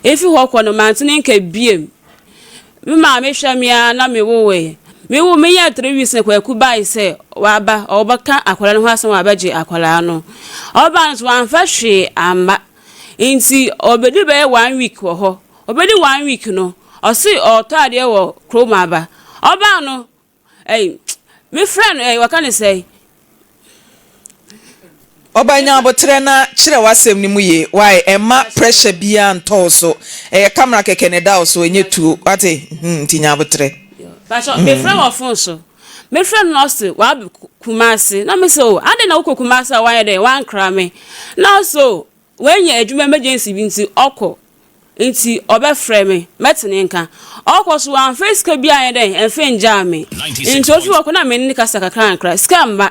If you walk on a mountain, can be me, Maame Frimpomaa na me wo we. Me wo me ya 3 weeks na kwaku bai say waba obaka akwala no hasan wabaje akwala no. Oba nso anfa hwe amma. Inti obedi be 1 week wo ho. Obedi 1 week no. Osi otade wo kroma aba. Oba no me friend waka ne say Obanya abotre na kire wasem ni mu ye why emma pressure bia ntoso camera keke ne da so enye tu ate tinya abotre Pastor me friend of phone so me friend no say wa Kumasi na me so ade na uko Kumasi a wan dey wan kra me na so when ye adwuma emergency bi nti okọ nti obefrɛ me metene nka okọ so wan face ka bia ye dey enfe nja me nti ofi okọ na me ni kasa kakra nkra scam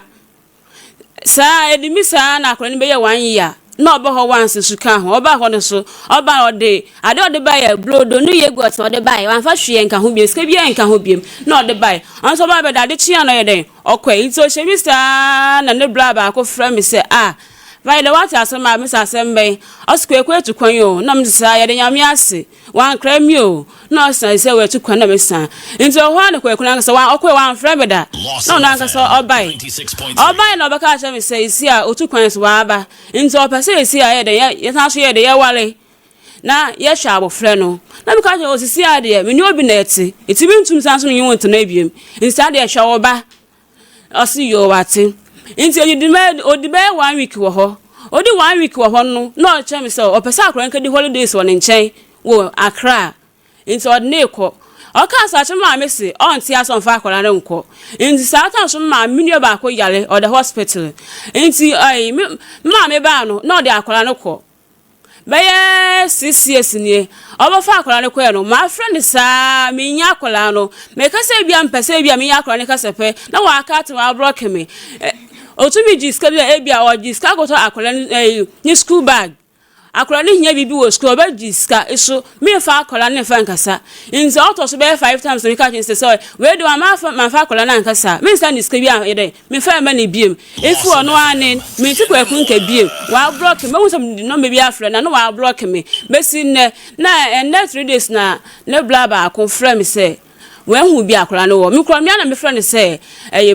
sa edimi sa na akora ni be ye 1 year na obo ho once suka ho oba ho no so oba ode ade ode ba ya blodo no ye got ode ba ya anfa hwe nka ho biem ska bia nka ho biem na ode ba anso ba be dade chia no ye den okwa ito hwe sa na ne bra ba ko fra me se vai the what asema me sa sembe oskwe etu kwan yo na me sa ye de nyame ase wan kra mi o na sa se we etu kwan na me sa nti o ho na kwa kuna sa wan okwe wan fra me da na na nka so obai na obaka acha me se isi a otu kwan so wa aba nti o pese isi a ye de ye san so ye de ye wale na ye hwa abofre no na me ka je osisi ade me ni obi na eti bi ntum san so me won to na biem nti ade hwa wo ba osi yo wate Inti odibe 1 week wo ho. Odi 1 week wo ho no. No chem so opesa akran nka di holidays wo ne nchen wo Accra. Inti odne ko. Oka sa chem ma mesi onti aso mfa akwara ne nko. Inti sa atan so ma minio ba ko yale or the hospital. Inti ma me ba no na odi akwara ne ko. Beye CCS ni obofa akwara ne ko no ma friend sa me nya akwara no me kase bia mpese bia me nya akwara ne kasepe na wa aka te wa block me Otumi jiska bia ebia o jiska goto akwara ni school bag akwara ni hia bibi wo school ba jiska eso me fa akwara ne fa nkasa nze auto so be 5 times me ka chinse so we do ma fa akwara na nkasa me stand jiska bia yede me fa ma ne biem efu ono ane me ti kwa kunka biem wa block me wo some no me bia afre na no wa block me be si ne na next 3 days na ne blaba akon frɛ me se we hu bia akwara no wo me kro me na me frɛ ne se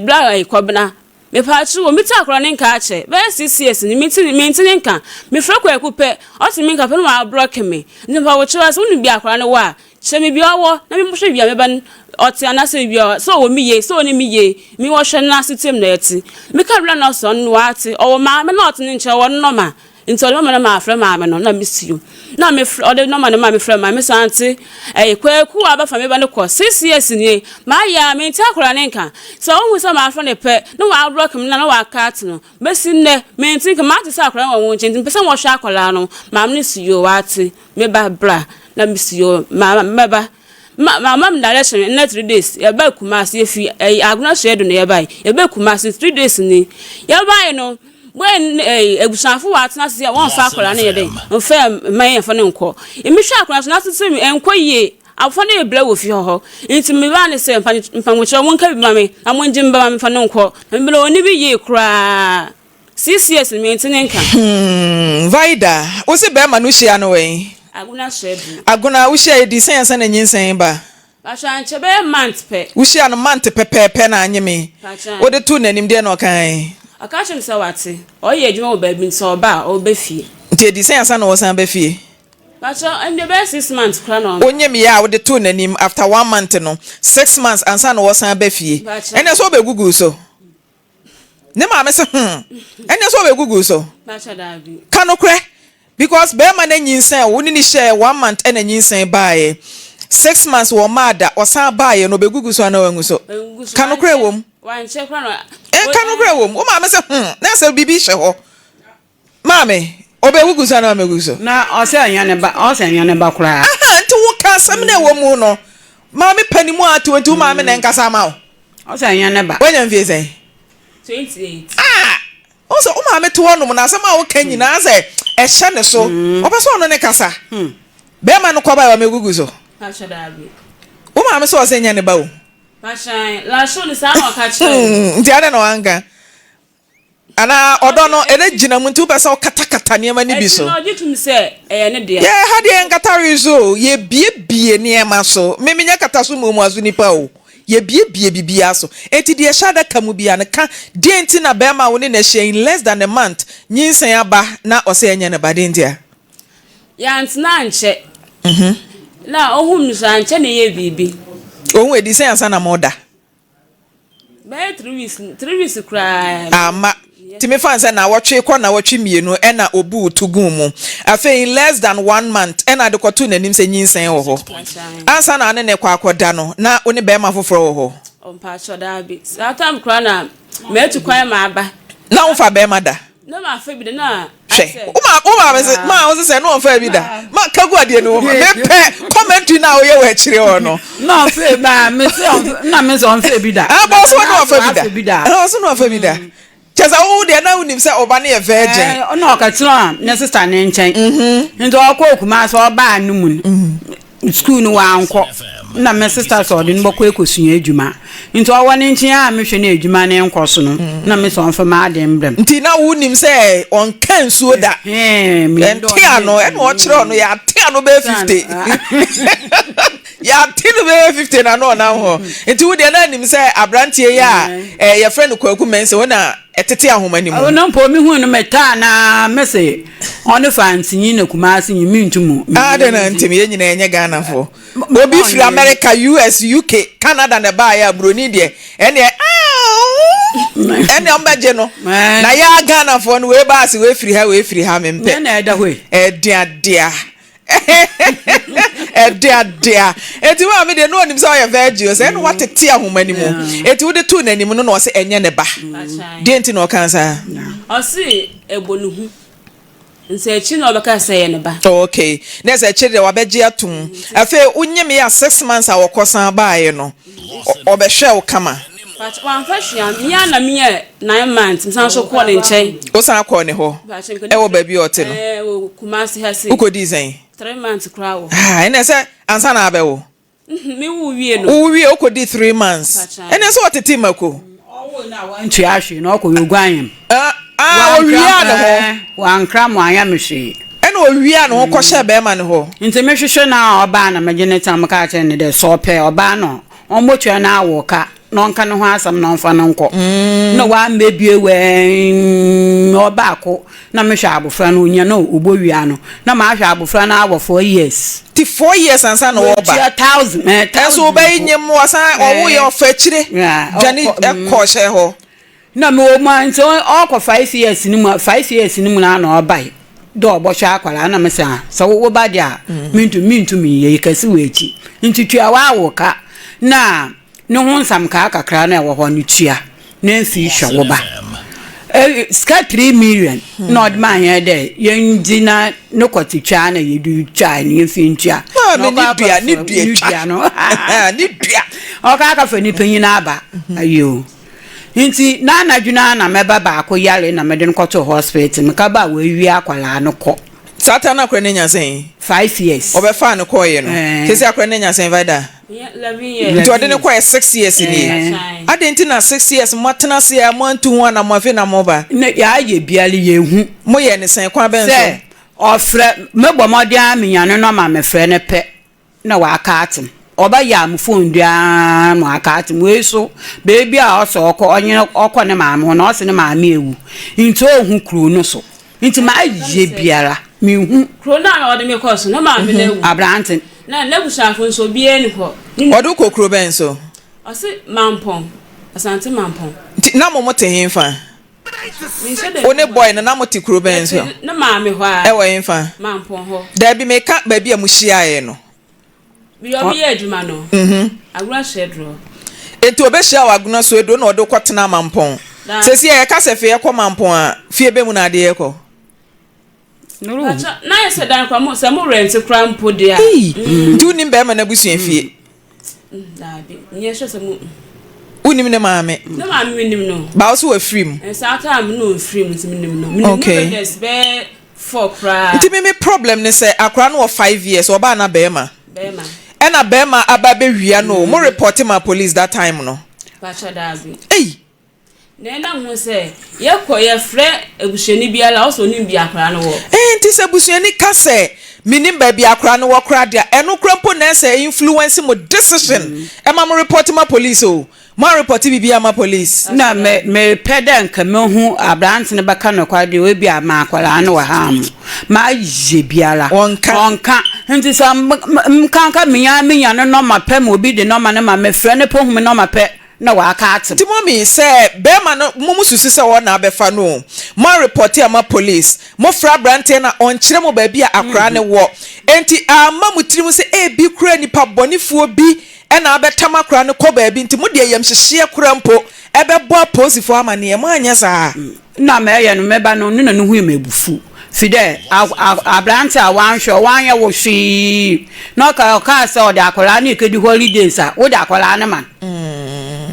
bla kwabna me paatru wo mita akora ne nka ache be CCS ni mintini nka me fra kwa ekupe o ti mi nka pe no wa block me nfa wo chiwa so nu bi akora ne wa che me bi owo na me mohwe bi me ban o ti anase bi o so wo mi ye so ni mi ye mi wo hwe na sitem na eti me ka bla na so no ati o ma me na o ti nche wo no ma nti o ma ma afra ma me no na me siu na me o de no ma me fra ma me santi kwaku abafa me ba ne ko CCS ni ma ya me nti akora ne nka so wo so ma afra ne pe no wa block me na wa cat no be si ne me nti ka ma ti sa akora wo nche nti pese wo hwa akora no ma me siu wati me ba bra na me siu ma ba mam direction in 3 days e ba Kumasi efi aguna shedo ne e ba e ba Kumasi 3 days ni ye ba no when egusanfo wa atena se won fa akola na yede mfa man fa ne nko emi hwa akola so na tete mi enko yie afo na ebla wo fi ho nti me ba ne se mpa nwoche won ka bi mame amonji mba mame fa ne nko mbele oni bi yie kura CCS mi ntine nka Vaida wo se be ma no hia no wen aguna shedu aguna wo hia di sense na nyinsen ba Pasha nche be month pe wo hia no month pepepe na anyeme wo de tu nanim de no kan Akashim sawati oye adwuma wo ba bi nso oba o be fie nti edi sense na wo san be fie Pasha and the best 6 months kra no onyem ya wo de tu nanim after 1 month no 6 months ansa na wo san be fie ene so be gugu so ne ma me se ene so be gugu so Pasha dabi kanokre because be ma na nyinsan wo ni share 1 month ena nyinsan baaye 6 months wo mada o san baaye no be gugu so na wangu so kanokre wom wan che kra no kanokre wom o ma me se na se bibi hye ho mame obe gugu so na me gugu so na o se anya ne ba kra nti wo ka sam na wo mu no mame panimu atu nti mame na nkasa ma o se anya ne ba wonya mfie sei 28 Oso o mame to onum na asema wo kan nyina se e hye ne so obeso ono ne kasa be ma no kwa ba wa megugu so Pasha dabi o mame so o se nya ne ba o Pasha Lawson sa no ka che nti ana no anga ana odo no ene gina mu nti pesa o kata niema ni bi so no jitum se ne de ye ha de nkatare so ye bie niema so meminya kata so mu azu nipa o ye bie bibia so enti de shada kamu bia ne ka de enti na be ma woni na hye in less than a month nyinsan aba na ose enya ne bade ndia ya ntina nche na ohum nso anche ne ye bibi ohun edi sen ansa na moda be 3 weeks cry ama timi fansa na wotwe kwa na wotwe mienu ena obu tugu mu afa in less than 1 month ena de kotu nanim se nyinsan wo ho ansa na ne kwa akoda no na oni be ma foforo wo ho ompa choda bi satam kra na metu kwan ma aba na wo fa be ma da no ma fa bi de na uma be ma wo se no fa bi da ma kagu ade no me pe commentary na wo ye wa chire wo no no fa ba me se na me so fa bi da ah boss no fa bi da ah so no fa bi da chesa wo de na unim se oba na ye virgin no ka tino na sister ne nchen nto okọ kuma so oba anumu school no wa anko na me sister so de nbokọ ekosunya adwuma nto owo ne nchen a me hwe na adwuma ne nkoso no na me so onfa ma ade mbrem nti na wo nim se on kan suo da me tia no e no kire no ya tia no be 50 ya tinu be 50 na no na ho nti wo de na nim se abrantie ya ye friend kwaku mense wona etete ahomani mu no mpo mi hu no meta na mese ono fanti na kumasi nyimi ntumu de na ntimi ye nyina enye Ghana fo obi free America US UK Canada na ba ya broni de ene ombaje no na ya Ghana fo no we ba se we free ha mempe na eda hwe dia dia eti wa me de no onim so ya virgin say no watete ahomani mu eti wo de tu nanim no no se enye ne ba de enti no kan sa o si ebonuhu nse echi na obeka say ne ba okay na se echi de wabeje atum afa unye me ya 6 months a wokosan baaye no obehwe wo kama but wan fashion me na me 9 months msan so ko ne nchen o san ko ne ho e wo ba bi ote no kumasi hasi ukodi zen 3 months krawo ene se ansa na abewo me wu wie no wie okodi 3 months ene se otete mako owo na wan tu ahwe no ko yogwan owia ne ho wan kram anya mehwe ene owia ne ho ko hye be ma ne ho nti mehwehwe na oba na magenetam ka cha ne de so pe oba no omotwa na awoka no nka ne ho asam no mfa no nko no wa mebie we oba ko na mehwe abofra no nya no obowia no na ma ahwe abofra na awo 4 years ti 4 years ansa no oba 1000 so be nyem wasa owo ye ofachire jani e ko hye ho na me o man so okọ 5 years ni mu 5 years ni mu na oba do obosha akwara na me sa so wo ba dia mintu mi ye kasi wechi ntutwa wa awoka na ne ho nsam ka kakra na ewo ho no tua na mfi hwa wo ba ska 3 million na odma ye de yendi na no kwatitwa na yedu twa ni mfi ntua no ni dua no ni dua o ka ka fani panyi na aba ayo nti na anadwuna na meba ba ko yare na mede nkoto hospital meka ba we wi akwala no ko Satan akwa ne nyasen 5 years obefa no ko ye no kesi akwa ne nyasen vida 11 years nti ode ne ko 6 years ni adenti na 6 years matena se ya mantu ho na mafe na moba ya ye biale ye hu mo ye ne sen kwa ben so ofre mebo mode amenyane no ma me frɛ ne pɛ na wa aka atem oba ya mu phone dia no aka atem we so baby a oso okọ onye okọ ne maame ho na ose ne maame ewu nti ohun kuro no so nti ma ye biara mi hu kuro na ode me course no maame na ewu abranten na nebushafo nso bie ni ho odu kokro ben so ose mampon asante mampon na mo mote hemfa one boy na mo te kro ben so na maame ho a e wo hemfa mampon ho da bi me ka ba bi amuhia ye no bi obi adwuma no agura shedro enti obehia waguna so edo na odo kwotena mampon sesi e ka se fe ye ko mampon a fie be mu na ade ye ko nuru na ye se dan kwa mo se mo rent kra mpo dia ntu nim be ma na busua fie da bi nye so se mo unim ne maame na maame nim no ba wo so wa free sa time no free mu nim no nim yes be for kra nti me problem ne se akra no 5 years oba na be ma ena be ma aba be wia no mo report ma police that time no ba cha da bi na ho se ye ko ye frɛ ebusuani biala also nim bi akra no wo nti se busuani ka se minim ba bi akra no wo kra dia eno krampo na se influence mo decision e ma mo report ma police o ma report bibia ma police na me peden ka me hu abrant ne baka no kwade we bi ama akwala no wa ha ma je biala onka nti sam kanka minya no ma pe mo bi de no ma ne ma me frɛ ne po hu me no ma pe na wa ka atem ti mommy say be ma no mususu say wo na abefa no ma report ama police mo fra brante na on kire mo ba bi akra ne wo enti ama mutirim say e bi kura nipa bonifuo bi e na abetama akra ne ko ba bi enti mo de yam hyehye kura mpo e be bo aposifo ama ne mo anya sa na me ye no meba no no hu emebufu fide abrante a wanhwe wanya wo hwi no ka say o de akwala ne kedi holidays a wo de akwala ne man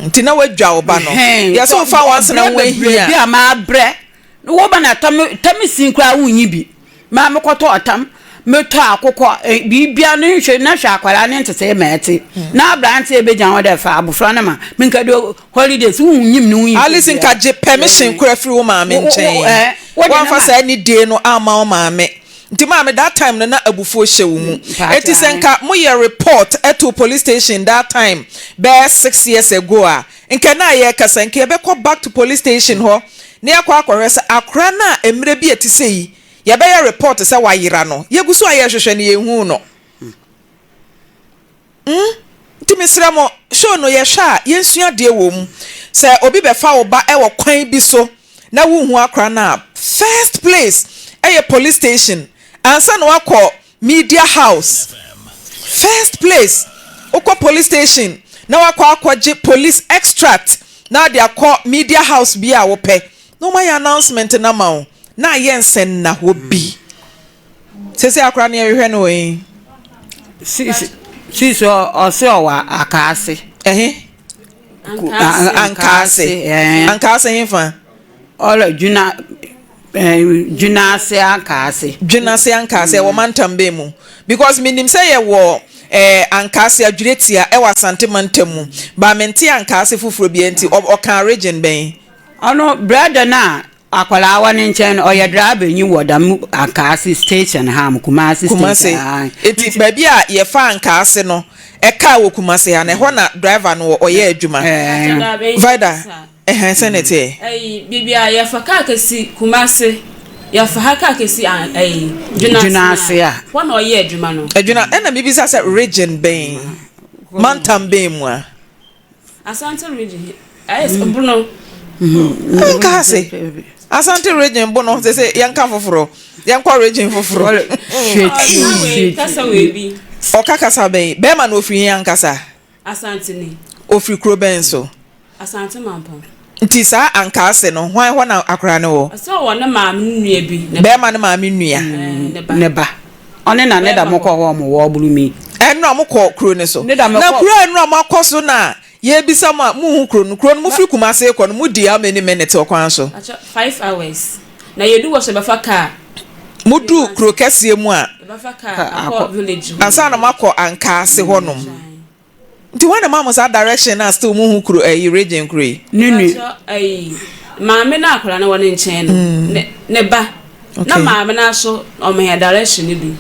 nti na wadwa oba no ya so fa wanse na wo hia bi ama bre wo ba na tami sinkra wunyi bi ma me koto otam meto akokọ bibia no hwe na hwe akwara ne ntese mete na abrante ebejan wo de fa abufra na ma minka do holidays wunyim no wunyi alison ka je permission kura free wo maame nchen wo fa sa ni day no ama wo maame nti maame that time na abufuo hye wo mu eti senka mo ye report to police station that time be 6 years ago a nke na ye kasanke ye be go back to police station ho na yakwa akwese akra na emre bi etisei ye be ye report se wayira no ye gusu aye hwehwe ne ye hu no nti misra mo show no ye hwa ye nsua de wo mu se obi be fa wo ba e wo kwan bi so na wo hu akra na first place a police station ansa no akọ media house first place okọ police station na wakọ akọje police extract na de akọ media house bi a wo pẹ no my announcement na ma na yensen na ho bi sese akra na yehwe no yin si o se o wa akase ankase hinfa ola junase ankase wo mantambe mu because minim say ye wo ankase adwuretia e wa santemantamu ba mente ankase fufuro bi enti o kan region ben ono brother na akwala wani nchen oye driver nyi wodam ankase station ham Kumasi station eti ba bi a ye fa ankase no e ka wo Kumasi ha na ho na driver no oye adwuma vida senete bibia ya fa ka kesi Kumasi ya fa ha ka kesi junase a wana oye adwuma no adwuna na bibi sa region ben mantam ben mu a Asante region Bruno ankase Asante region bono se yanka foforo yanka region foforo kasa we bi okakasa ben be ma no ofiri yankasa Asante ni ofiri kro ben so Asante mampa nti sa ankase no hwan ho na akra ne wo so wo na maame nnua bi be ma na maame nnua ne ba one na ne da mokọ wo mo wo buru mi eno amokọ kro ne so na kro enu amakoso na ye bisa ma mu hu kro no mu firi Kumasi ko no mu di how many minutes okwan so 5 hours na yedu wo se befa car mudu kro kese mu a befa car akọ village ansa na makọ ankase honom nti wana mama sa direction na still mu hu kro region kro nini maame na akora na wona nchen no ne ba na maame na so o me direction ni bi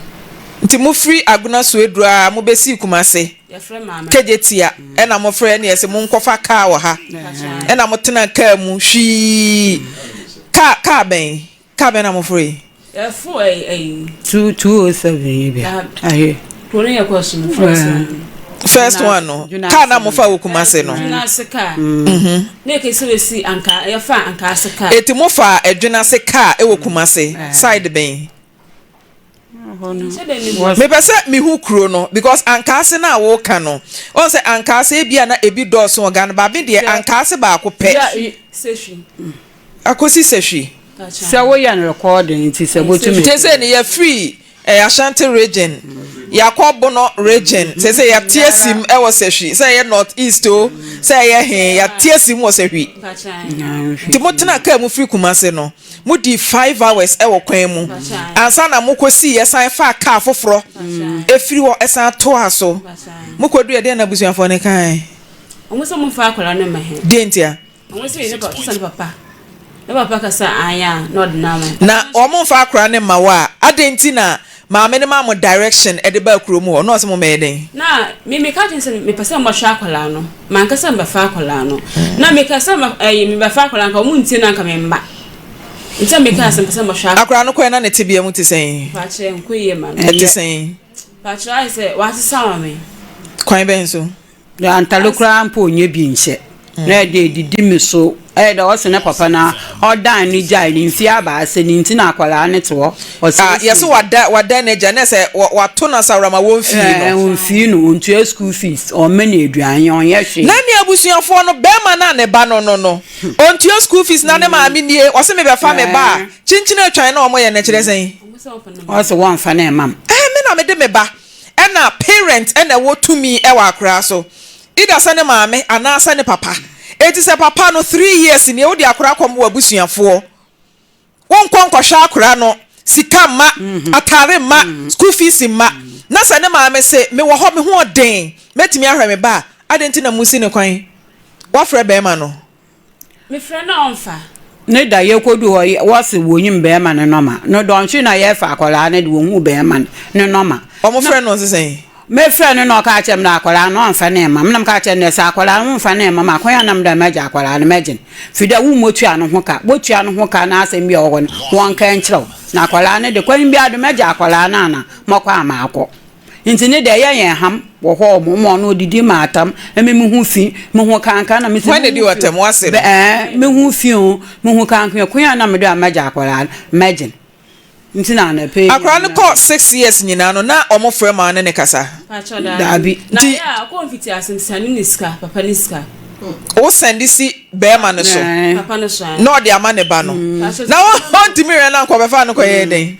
nti mu free aguna so edura mu besi Kumasi ya frɛ maame kejetia na mo frɛ ne yese mu nkofa car wo ha na mo tena car mu hwi car ben na mo frɛ ya fo 207 bi ahe ko ne yakɔ so first one no car na mo fa wo Kumasi no Junase car ne ke se wesi anka ya fa anka se car eti mo fa Junase car e wo Kumasi side ben me pese mi hu kro no because ankase na wo ka no on se ankase bia na ebi doso oga no ba bi de ankase ba ko pe sehwi akosi sehwi se wo ya recording nti se botumi tese ne ya free Ashanti region Yakobo no region say ya tiesim e wo sehwi say ya north east o say ya he ya tiesim wo sehwi ti motena ka mu free Kumasi no mu di 5 hours e wo kwan mu ansa na mu kosi yesan fa car foforo efiri wo esan to aso mu kodu ye de na busuafo ne kan omuso mu fa akwara ne mahe dentia We say ne papa. Ne papa kasa anya no de na man. Na omo fa akra ne mawa adenti na maame ne ma mo direction e de ba kuro mu no so mo meden. Na me ka tin say me pese mo hwa akola no. Man kasa me fa akola no. Na me kasa me ba fa akola nka mo ntie na nka me mba. Ntia me kasa pese mo hwa akra no ko na ne tebia mu ti sen. Pa che nkoye man. E ti sen. Pa che I say wa se sama me. Kwan ben so. Ya antalokra mpo onye bi nche. Na de didi mi so da o se na papa na o dan ni jai ni mfi aba ase ni nti na akwala ne to o se yes wada na ja na se wato na sawrama won fi no won fi no ontu school fees o me na eduan on ye hwe na ni abusuafo no be ma na ne ba no ontu school fees na ne ma me nie o se me be fa me ba chinchina atwan na o mo ye na kire sen o se won fa na mam me na me de me ba e na parent e na wo to me e wa akra so ida sa ne maame ana sa ne papa eti se papa no 3 years ni wo di akra kwom wo abusuafo won konkosha akra no sika ma atare ma school fees ma na sa ne maame se me wo ho me ho den metimi ahwe me ba adenti na musi ne kwan wa frɛ be ma no Me frɛ na onfa ne da ye kodu wo se wonyim be ma ne noma no don hwe na ye fa akola ne de wo hu be ma ne noma o mo frɛ no se sen me frɛ no ka chem na akola no amfa na ma nam ka chem ne sa akola no mfa na ma akwan nam da maja akola no magin fida wu motua no ho ka botua no ho ka na asem bi owo no won ka nkyerɛw na akola ne de kwan bi ado maja akola na na mokwa ama akọ nti ne de ye ham wo ho mo no didi matam me hu fi me hu kanka na me se when dey watem wase me hu fi o me hu kanka kwan na me do maja akola magin nti na na pe akra ne ko 6 years nyina no na omo frɛ ma ne kasa dabi na ya ko mfiti asemsani ni ska papa ni ska o send si be ma no so papa no so no de ama ne ba no na won timi re na ko be fa no ko ye den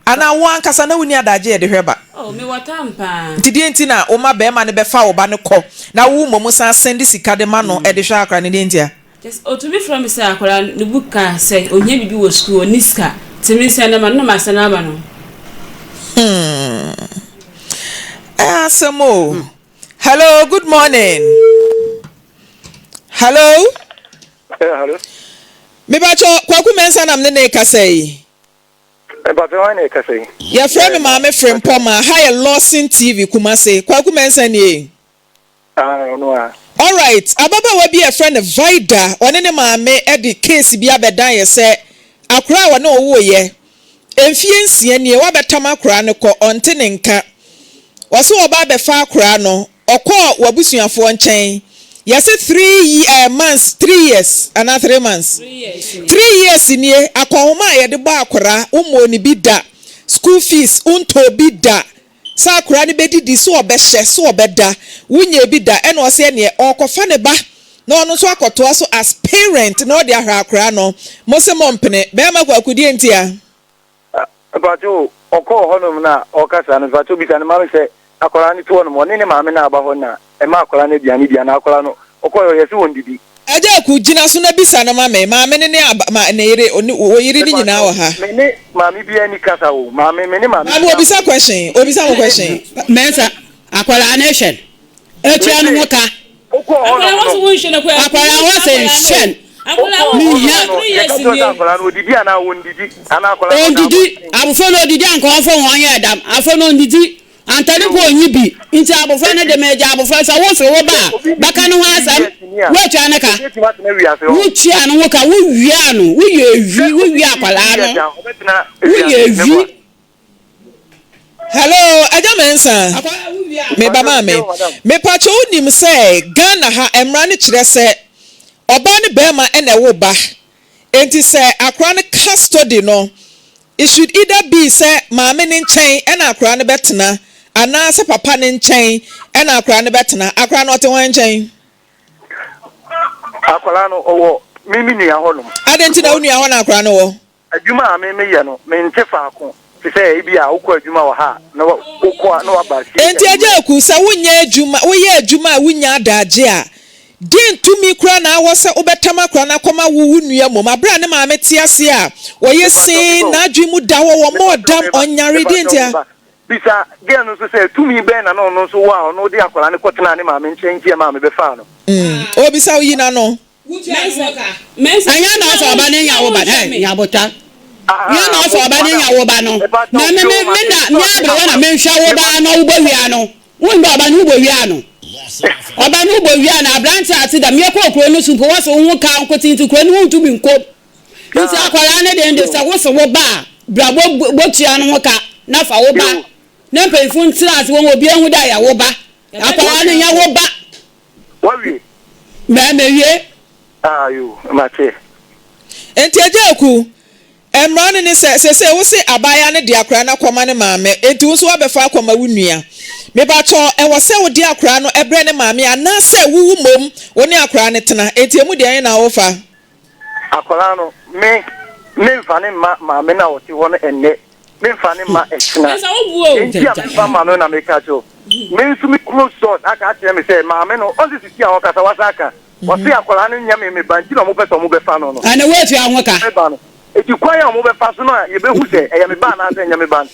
ana wan kasa na wuni adaje de hweba oh me watampa nti de nti na o ma be ma ne be fa wo ba ne ko na wo momu san send sika de ma no e de hwa akra ne de ntia just o to be from say akra ne buka say onye bibi wo school ni ska timi say na ma no ma sana ba no Asamo. Hello, good morning. Hello? Hello. Me bacho kwaku mensa nam ne kasai. But why ne kasai? Your friend Maame Frimpomaa hi Lawson TV Kumase. Kwaku mensa ni. No. All right, ababa we be a friend of Vida. One ne maame e di case bi abedan ye se akura wa na owo ye. Emfie nsia ni e wa betam akura ne ko onte ne nka. Wase oba be fa akura no okọ wabusuafo nchen. Yes 3 months 3 years and 3 months 3 years ni akwahoma ye de ba akura umo ni bi da school fees unto bi da sa akura ni bedidi so obehye so obeda wunye bi da eno ose ne okofa ne ba na ono so akoto so as parent na odi ahra akura no mose mompene be ma kwakudie ntia But you okọ honum na okasa no so bi san ma se akura ni to no mo ne maame na aba ho na e ma akura ne biani bia na akura no okọ ye se won didi aja ku gina so na bisa na maame ne ma na yire oyire ni nyina wo ha me ne maame bia ni kasa wo maame me ne maame abu obisa mo question mensa akwala nation etia no hoka okọ akra wo so won hwe na kwa akwala wo se shen akra wo akura no didi ana won didi ana akura ondidi abufo no didi anka ofo won ye dam afo no ndidi antale ko onyi bi nti abufo ne de meja abufo sa wo so wo ba baka no asam wo tua ne ka wo tia no wo ka wo wia no wo ye akwala no wo ye hello aja mensa me ba ma me pacho unim say Ghana ha emra ne kire se oba ne bema ene wo ba enti say akra ne custody no it should either be say maame ne nchen ena akra ne betena ana se papa ne nchen ena akra ne betena akra no te wan nchen akra no owo mimi ni ahonum adenti na unu ahon na akra no wo adwuma me ye no me nte faako ti say e bia ukọ adwuma wo ha na ukọ na waba si enti aja ku sa wunya adwuma wo ye adwuma wunya adaje a din tumi kura na wo se obetama kura na koma wo nua mom abra ne maame ti ase a wo ye sin na adwimu da wo mo dam onyare din tia bisa gen no so say tumi be na no so wa no de akora ne kotena ne maame nchenchi maame be fa no obisa wo yina no anya na so ba ne nya wo ba nya bota nya na so ba ne nya wo ba no na me abre na me hwa wo ba no wo ba wi ano wo ndo ba no wo wi ano oba no wo wi ano abrante ati da me kokoro no su po wo so hu ka nkotinti kro no hu tu bi nko nti akwara ne de sa wo so wo ba bra bo tia no ho ka na fa wo ba na mpefun ntira ati wo obi ehu da ya wo ba akwara ne nya wo ba wawi me wie ayo mate enti ajaku emran ni se wo se abaya ne de akra na kwama ne maame enti wo so abefa kwama wunua me ba cho e wo se wo de akra no ebre ne maame ana se wuwu mom wo ne akra ne tena enti emu de an na wo fa akra no me mfane maame na wo ti wo no enne me mfane ma ekina esa wo buo enti a me fa maame na me ka cho me nsu mi close source aka ate me say maame no o se sisi a wo kasa wasaka wo se akra no nyame me banti no mo pesa mo be fa no no ana we tu anwo ka eti kwaya mo be fa so no ye be hu se eya me ba na se nyame ban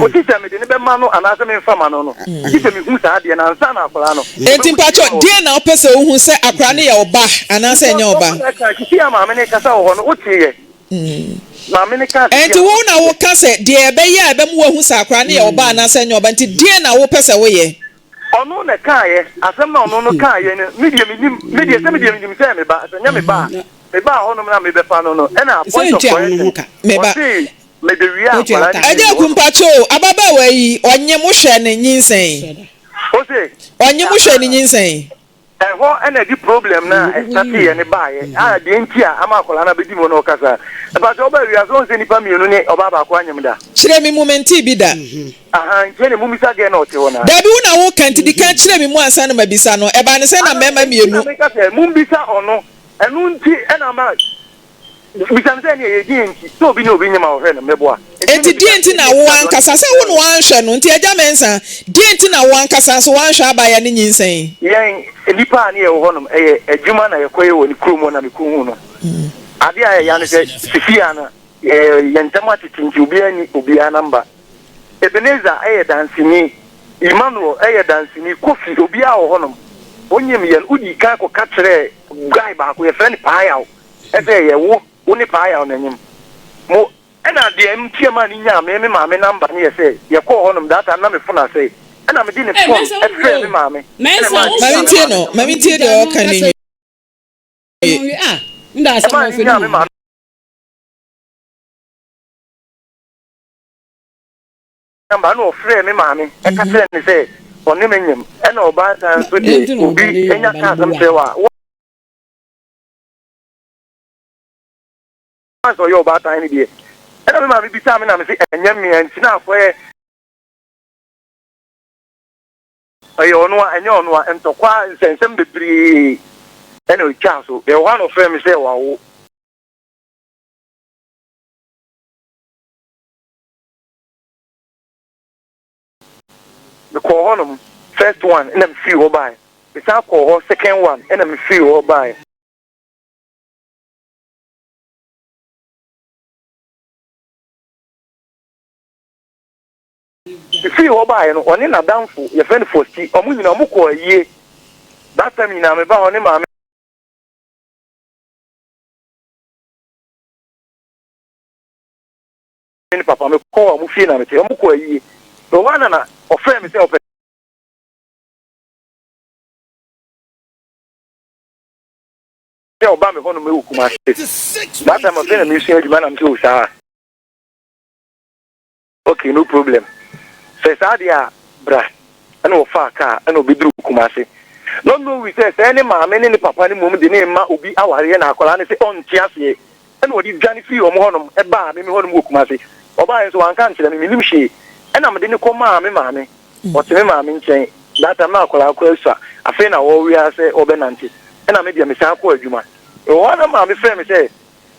o ti se me de ne be ma no ana se me fa ma no no ti se me hu sa de na nsa na akra no enti mpacho de na opese wo hu se akra ne ye oba ana se nya oba ki ya maame ne kasa wo no o ti ye maame ne ka enti wo na wo ka se de ebe ye ebe mo hu se akra ne ye oba ana se nya oba enti de na wo pese wo ye ono ne ka ye asem na ono no ka ye ne media se me ba se nya me ba me ba hono na me be fa no no e na point of correction me ba me de wi akwara aja kumpacho ababa wa yi onye mo hwe ne nyinsen o se onye mo hwe ne nyinsen ho ena di problem na estati ye ne ba ye a de ntia ama akwara na be di mo no kasa e ba so ba wi aso se nipa mienu ne oba ba kwa anyem da kire mi momenti bi da aha nje ne mumisa ge na ote wona da bi una wo kanti di kan kire mi mu ansa na mabisa no e ba ne se na mema mienu mumbisa ono enu nti ena ma bisamse ne ye di nti so bi ne obi nyama wo hwe na meboa enti di nti na wo ankasa se wo no anhwe no nti agya mensa di nti na wo ankasa so wanhwe abaya ne nyinsen yen nipa ne ye wo honom eye adwuma na ye koye wo ni kromo na me kuhu no ade a ya ne se sifia na yentama titinti obi anamba Ebeneza eye dansini Emmanuel eye dansini Kofi obi a wo honom onyem yen udi ka ko katre guy ba ko ye friend paayaw efe ye wo ni paayaw na nyem mo ena de mtie ma ni nya me maame number ni ye se ye ko honom data na me funa se ena me di ne phone efe me maame mami tie de o kan ni nda sa mo fe ni number no frɛ me maame e ka frɛ ne sɛ ɔne me nyem ɛna ɔba san so de obi enya ka asɛm sɛ wa so yo ba tan ni de ɛna me maame bi sa me na me sɛ ɛnyɛ me antina afɔ ɛyɛ ɔno a ɛnyɛ ɔno a ntɔkwa nsɛnsɛm bebree ɛna ɔtwa so ɛ wa no frɛ me sɛ wawo the call first one and I'm free by. The call second one and I'm free by. The free by and one in a downfall, your friend for tea, or moving a muko a year. That time in I'm about him. Papa, me call Mufina, I'm muko a year. The one and a friend myself. Obama hono me ukuma that time of the mission man am too sir okay no problem say sadia bra ana ofa aka ana obidru kumase no we say any maame ne papa ne mom de ne ma obi aware na akola ne say on tiase ana odi dwane fi o mo honom e ba me honom kumase oba so wan kan kire me nim hye ana me de ne ko maame maame o te me maame nchen that time na akola akwa so afi na wo wi ase obenante ana me dia me san ko adwuma one maame frɛ me sɛ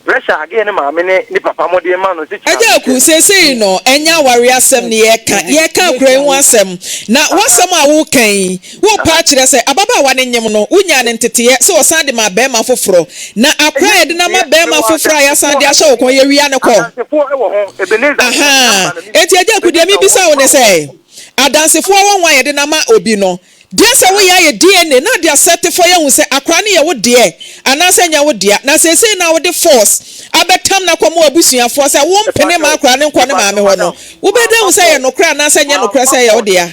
pressure again maame ne papa mo de ma no se aja ku sesei no enya ware asɛm ne ye ka kura hu asɛm na wasɛm a wo kan wo pa kyerɛ sɛ ababa wa ne nyem no unya ne ntete sɛ osan de ma bɛma foforo na akra ye de na ma bɛma foforo a yasan de ahyɛ wo kon ye wia ne kɔ aha enti aja ku de mi bisa wo ne sɛ adansefo won ye de na ma obi no de se wo ya ye DNA na de certify hu se akra ne ye wo de anase nya wo de na se se na wo de force abetam na kwa mo abusuafo se wo mpene ma akra ne nkwa ne maame ho no wo be de hu se ye nokra anase nya nokra se ye wo de ya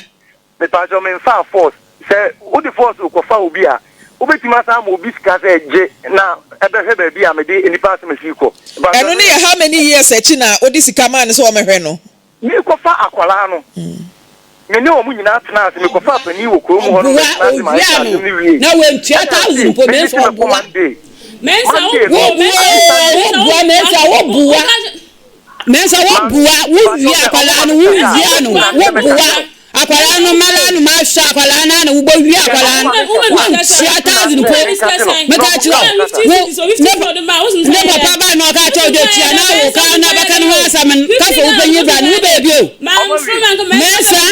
me pa jo me fa force se wo de force ko fa obi a obetima sa mo biska se je na ebe hebe bia me de enipa se me siko eno ne how many years echi na odisika man so o mehwe no mi ko fa akwala no me ne o mu nyina tena se me ko fa pani wo ko mu ho no na we 2000 po me so bo mensa wo wi akwala no wo wi no wo buwa akwala no mala no ma sha akwala na wo bo wi akwala no 2000 po me ka chi ne papa ba no ka cho de tia na wo ka na ba kan ho asamen ka fo wo penye bra no be bi o mensa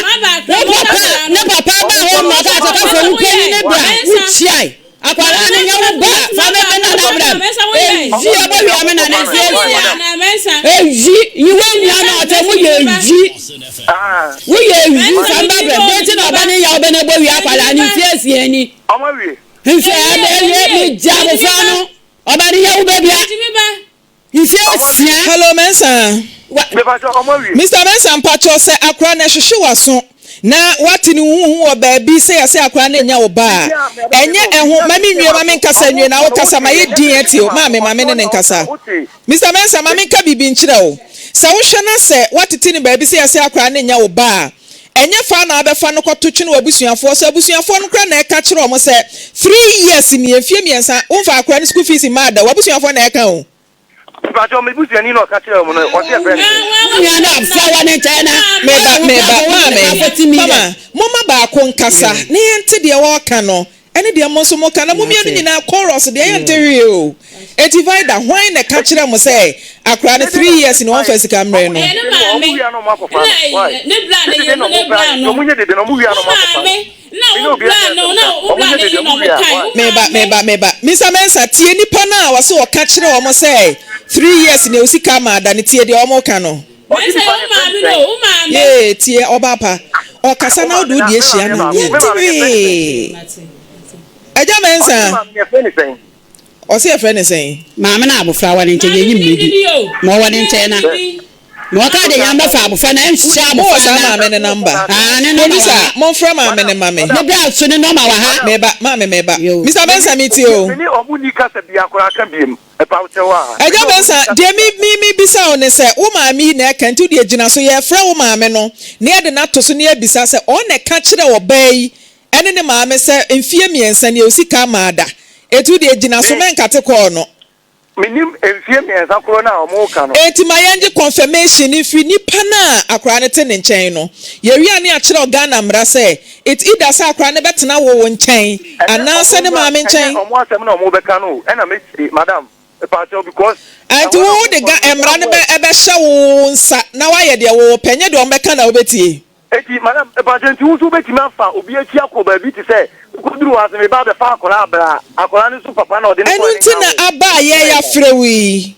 ne papa ba ho mo ka ka fo wo penye ne bra wo chiai akwala no nya wo ba fa me na na bra ji aba wi amena na se ji yi wo nya na atamu ye ji wo ye ji fa ba bra be ti na ba ne ya obe na bo wi akwala ni fiesie ani amawi nse ade mi jabo fa no oba ni ya wo be bia ifiesie hello mensa Mr. Mensa mpacho se akra na hwehwe waso na wati ni huhu wo baabi se ya se akra na nya wo ba enye eho mami nwie mami nkasa nwie na wo kasa ma ye din ati o mami ne nkasa Mr. Mensa mami nka bibi nkyira o se wo hwe na se watiti ni baabi se ya se akra na nya wo ba enye fa na abefa no kwoto no abusuafo so abusuafo no kra na e ka kire o mo se 3 years ni efie miensa wo fa akra ni school fees ma da abusuafo na e ka o Bajo me busi ani no ka kire mo no o se friend ya na fa wa ne china mama mama ba ko nkasa ne yente de wo ka no ene de mo so mo ka na mo mienu nyina chorus de yente wi o e divider hwan na ka kire mo say akra ne 3 years ni won first camera no ne bla no mo nye de no mo wi ano meba Mr. Mensa tie nipa na wa so ka kire wo mo say 3 years ni osika ma da ne tie de o mo ka no ye tie obapa o kasa na odu di ehia na ye eja Mensa o se friend sen maame na abofra wa ne nche ye nyimedi ma wa ne nche na no ka de yamba fa abofra na enhia abofra sa maame ne number ne no bisa mo fra maame ne mame ne bra so ne no ma wa ha meba Mr. Mensa meti o ni obu ni kasa bia akora ka biem eja Mensa de mi bisa o ne se wo maame na ka ntu de gina so ye fra wo maame no ne de na to so ne bisa se o ne ka kire wo bai ene ne maame se mfie miensa ne osika maada etu de gina so menkate ko no minim mfie miensa kro na o mo ka no eti mayenje confirmation ifi nipa na akra ne te ne nchen no ye wi ane a kire Ghana mra se it either sa akra ne betena wo nchen ananse ne maame nchen o mo asem na o mo beka no ena me madam because and wo de ga emra ne be hye wo nsa na wa ye de wo penye de o beka na obetie eti madam nti wo so beti ma fa obi ati akoba bi ti se kuduru wa se me ba be fa akola abra akola ni so papa na o de enu nti na aba ye ya frewi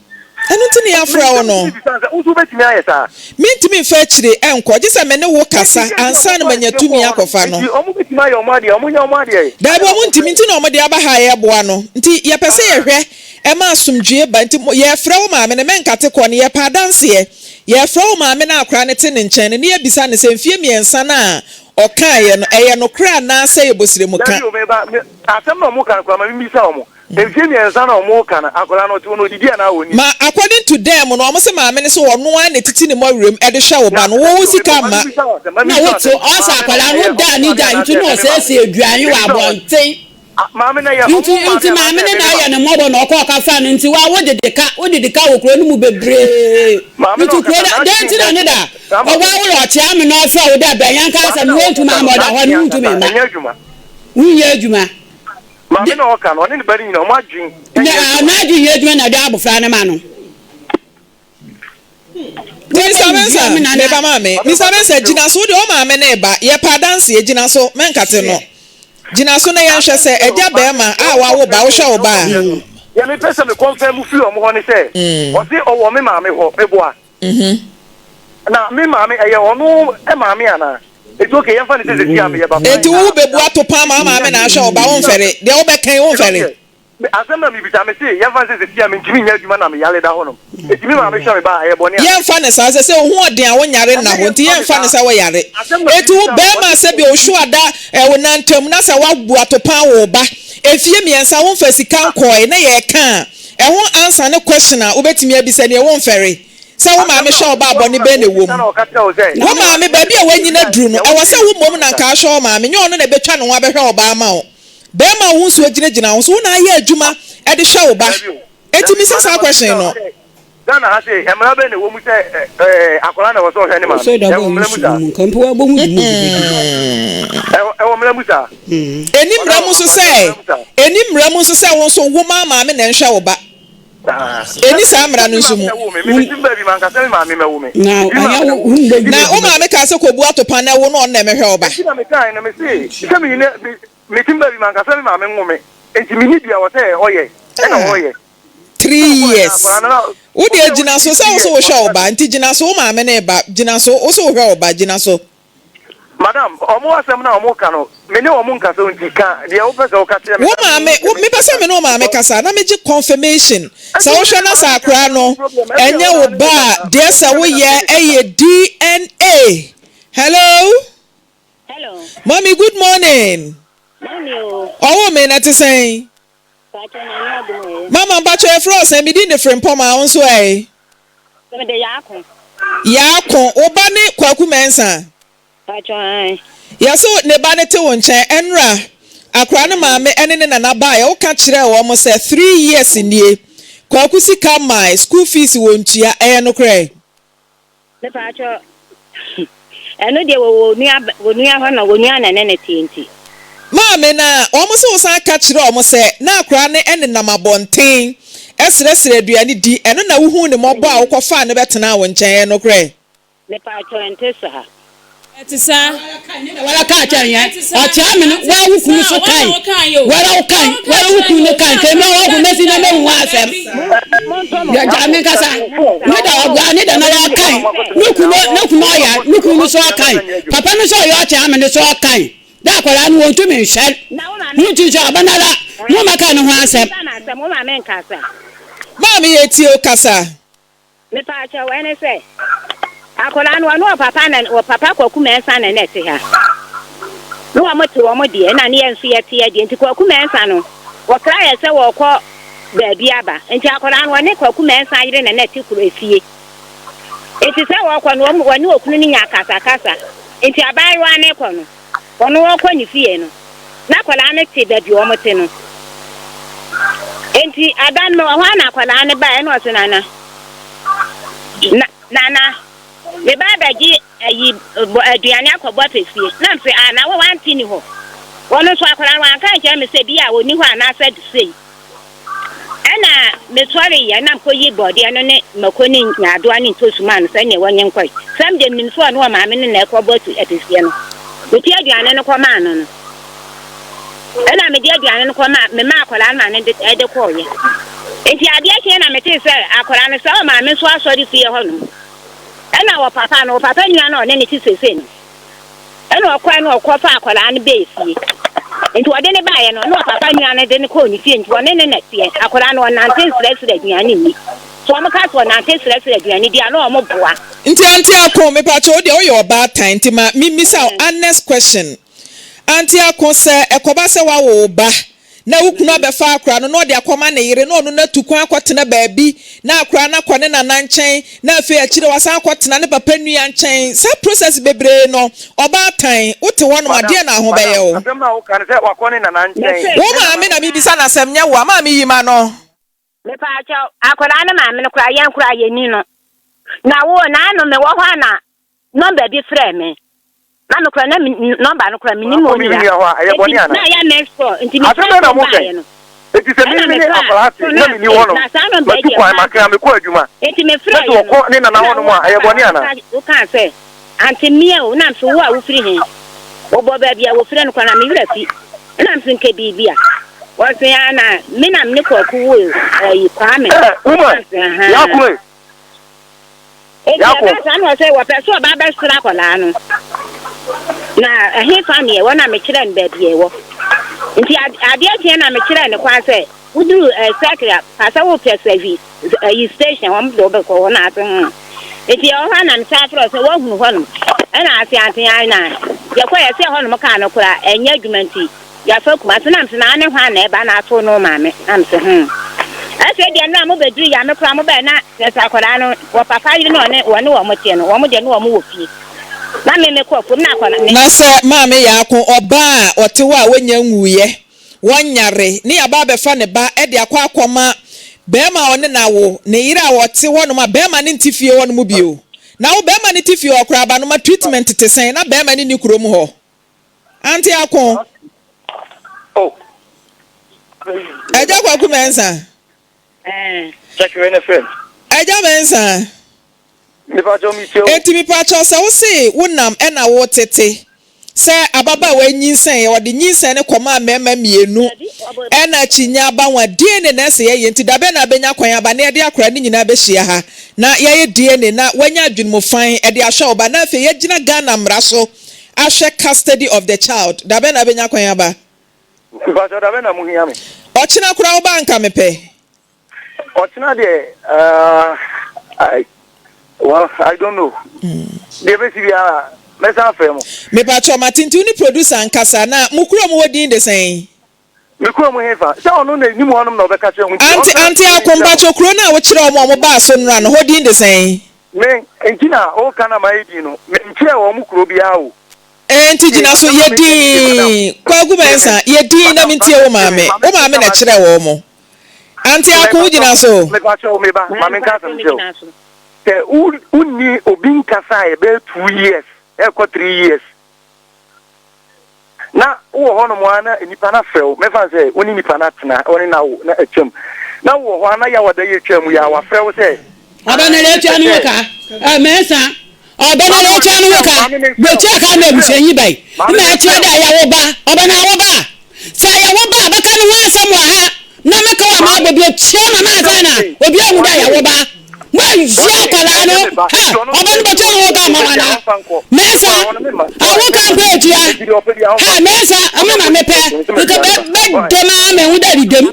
enu nti na ya fra wo no wo so beti me ayesa mintimi fa kire enko je se me ne wo kasa ansa na manya tumi akofa no o mu beti ma ye o ma de o mu nya o ma de da bo mu ntimi nti na o mo de aba ha ye boa no nti ye pese ye hwe e ma asumdwe ba nti ye fra wo maame ne menkate ko ne ye pa danse ye fra wo maame na akra ne te ne nchen ne ye bisa ne se mfie miensa na o kan ye no eye no kra na se ye bosire mu kan asem no mu kan kwa ma mi bisa o mu mfie miensa na o mu kan akra no to no didi na woni ma according to them no o mo se maame ne so ono an titi ne mo werem e de hwa wo ba no wo sika ma na wo to o sa akwala no da ni da ntu no se se eduan wa abonten maame na ya nti maame ne na ya ne mobo na okọ ka fa nti wa wo de ka wo kro no mu bebre nti kro da nti na ne da o wa wo lo tia me no fa wo da ba yan ka sa me wontu ma mo da ho ne ntu me ma wuye adwuma maame na o ka no ne bari nyina o ma dwin na dwin adwuma na da abofra ne ma no Mr. Mensa me ba maame Mr. Mensa gina so de o maame na ba ye pa dance ye gina so menkate no gina so na ye hwe se eja be ma a wa wo ba wo hwe wo ba ya me pese me confirm fi o mo ho ne se o se o wo me maame ho me boa na me maame eye onu e maame ana It's okay, I'm funny to see me about Eti wo bebu atopa ma me na ahwe oba won fere. De wo bekan won fere. Asema mi bisa me say, I'm funny to see me ntimi nya adwuma na me yale da ho no. Etimi ma me hwe me ba ayebone. Ye mfa ne sa se hu odin a wonyare na ho nti ye mfa ne sa wo yare. Eti wo be ma se bi ohwu ada wo nantam na sa wabu atopa wo ba. Efie miensa won fa sika nkoi na ye kan. E ho answer ne question a obetimi abisa ne won fere. Se wo ma me hwe oba abone be na wo mu. Wo ma me ba bi a wanyina duru no e wo se wo mom na nka hwe o ma me nyo no na betwa no wa be hwe oba ama o. Be ma wo nso agina wo so na aye adwuma e de hwe oba. Eti mi say question no. Dana ha say emra be na wo mu say akola na wo so hwe ni ma. So da bo mu kampo wa bo mu di mu. E wo mra mu sa. Eni mra mu so say wo so wo ma me na hwe oba. Eni sa mra no nso mu. Na o ma me ka se ko bu atopa na wo no na me hwe oba. Na me kan na me say, se me ne me timba bi man ka se me ma me ngome. Enti me ni bia wo say oye. E na oye. 3 years. Wo de agina so se wo so wo hwe oba, nti gina so wo ma me na ba, gina so wo so wo hwe oba, gina so. Madam, omo asem na omo ka no, me ne omo nka so nti ka, de wo pese wo ka tire me. Wo ma me pese me no ma me kasa na me gi confirmation. Sa wo hwe na sa akra no, enye wo ba, de sa wo ye eye DNA. Hello? Hello. Mommy, good morning. Morning. Oh, me na te say. Mama ba che fro say me di ne Frimpomaa onso eh. Me de yakon. Yakon, oba ne kwaku mensa. Ya so ne ba ne te won chen enra akra ne maame ene ne nana ba ya wo ka kire wo mo say 3 years nie kwaku sika mai school fees won tua no kre Me pa cho eno de wo nua ho na wo nua na ne tinti maame na wo mo so san ka kire wo mo say na akra ne ene nam abonten esresre aduane di eno na wo hu ne mobo a wo kofa ne betena wo nchen no kre me pa cho entesa Etisa Wala ka cha ya. Acha mi wa wu kunu so kai. Wala wu kunu kai. Ke me wa ku mesi na me hu asem. Ya ja me kasa. Me da ogwa ni da na ya kai. Nu kunu ya, nu kunu so kai. Papa no so yo acha me so kai. Da kwara nu won tu me hwe. Nu ti so abanala. Nu maka no hu asem. mo ma men kasa. Maame ye ti o kasa. Me pa cho we ne say akola no no papa na o papa kwaku mensa na net ha no amote wo mo de na ne yenso yete ye de nti kwaku mensa no wo kra ye se wo kọ baabi aba nti akola no ne kwaku mensa yire na net kuro efie enti se wo kọ no wo ne okunu ni nya kasa enti abairo ane kọ no ono wo kọ ni fie no na akola ne te baabi wo mo te no enti adan me wo na akola ne ba e no so nana me baba gi ayi aduane akọbọ pefie na mfe na wo wanti ni ho wono so akwara wan kan je me se bia woni ho ana said sei ana me sorry ya na mkoyi body ano ne makoni nyado ani tosuma no se ne wonye nkwai sam de nim so no ma me ne na ekọbọ pefie no oti aduane no kọ ma no ana me di aduane no kọ ma me ma akwara na ne de kọ ye enti ade ake na me te se akwara no so ma me so asori fie ho no ana wa papa nua na ne ti sese no ana okwa na okwa akwala ne be fie enti wode ne ba ye no na papa nua ne de ne ko ni fie enti wone ne na fie akwala no na nten stress aduane ni so am ka so na nten stress aduane di ana o mo boa Nti akọ me pa cho de o your bad time ti ma mi say honest question anti akọ se ekoba se wa wo ba na ukunu abefa akra no de akoma na yire no na tukwan akotena baabi na akra na kone na nanchen na afi akire wasan akotena ne papa nua nchen sa process bebre no oba tan wote wono ade na ho beye o asem na wo kan se wakone na nanchen wo ma me na mi bisa na asem nya wo ma me yima no me pa cha akola na ma me no kura ye ni no na wo na no me wo ho na number bi frɛ me na no kura na number no kura minimum ni ya na ya next for nti mi asem na mo ke eti se mi ni akwalati na mi ni wono ma tu kwa makra me ko adwuma eti me frɛ ye ko ni na wono mo ayeboni ana o kan se anti mia o na so wo a wo firi he wo bo ba bia wo firi no kwa na me wura fi na msin ke bibia wo se ya na me na me ko ku wo yi kwa me ya ku ya ko san wo se wo pe so ba ba stra kwa la no na he family wona me kire nda bie wo nti ade tie na me kire ne kwa se uduru secretary pasa wo pe service yi station won do be ko wona ate ho nti o ha na nsa afro se wo hunu ho no na ase ate ai na ye kwa ye se ho no ka no kura enya adwumanti ya fa kuma se na mse na ne ho na e ba na ato no maame am se ase dia na mo beduru ya me kura mo be na se akwara no wo papa yi no ne wo ne wo mo tie no wo mo je no wo mo wo fie na me ko fu na akwara na se maame ya akọ oba a otewa a wonya nwuye wonyare ne ya ba be fa ne ba e de akwa akoma bema one na wo ne yire a wote wono ma bema ne ntifie wono mu bio na wo bema ne tifie okra ba no ma treatment te sen na bema ne ni kurom ho anti akọ eja kwa ku mensa check your friend eja mensa mi pa jo mi tio mi pa cho se wo se wonam e na wo tete se ababa wa nyinsen ye wode nyinsen ne koma mema mienu e na chinya ba wa DNA na se ye nti dabe na benya kwan aba na e de akora ni nyina be hia ha na ye DNA na wanya adwunmo fan e de ahwe oba na afi ye gina Ghana mra so ahwe custody of the child dabe na benya kwan aba ba jo dabe na mu hia me ochina kura oba nka mepe ochina de I don't know. They basically are mesa femo. Me pa cho matinti uni producer nkasa na mukuro mo wodi de sen. Mukuro mo hefa. Sa ono na ni mo honom na obeka che hu. Anti akomba chokuro na wo kire omo mo ba so nra no hodi de sen. Me entina o kana mai di no. Me nche wo mukuro bia o. Enti jina so yedi. Kwagu mensa yedi na mintie wo maame. Wo maame na kire wo mo. Anti akon jina so. Me pa cho me ba. Maame nkasa mje. Te uni obinka sa ebe 2 years, eko 3 years. Na wo hono mo ana nipa na frɛw, me fa se oni nipa na tena, oni na wo na atwam. Na wo ho ana ya wada ye twam ya wa frɛw se. Oba na le twa no ka. Mesa. Oba na le twa no ka. Be twa ka na busenyi bai. Na twa da ya wo ba. Oba na wo ba. Sa ya wo ba baka no ho asam wa ha. Na me ka wa ma obi twa ma ma ta na. Obi awu da ya wo ba. Why zia kwala no ha oban bojo wo ga mama na mesa awu kan pe tia ha mesa amama mepe ke be dema me hu da ridem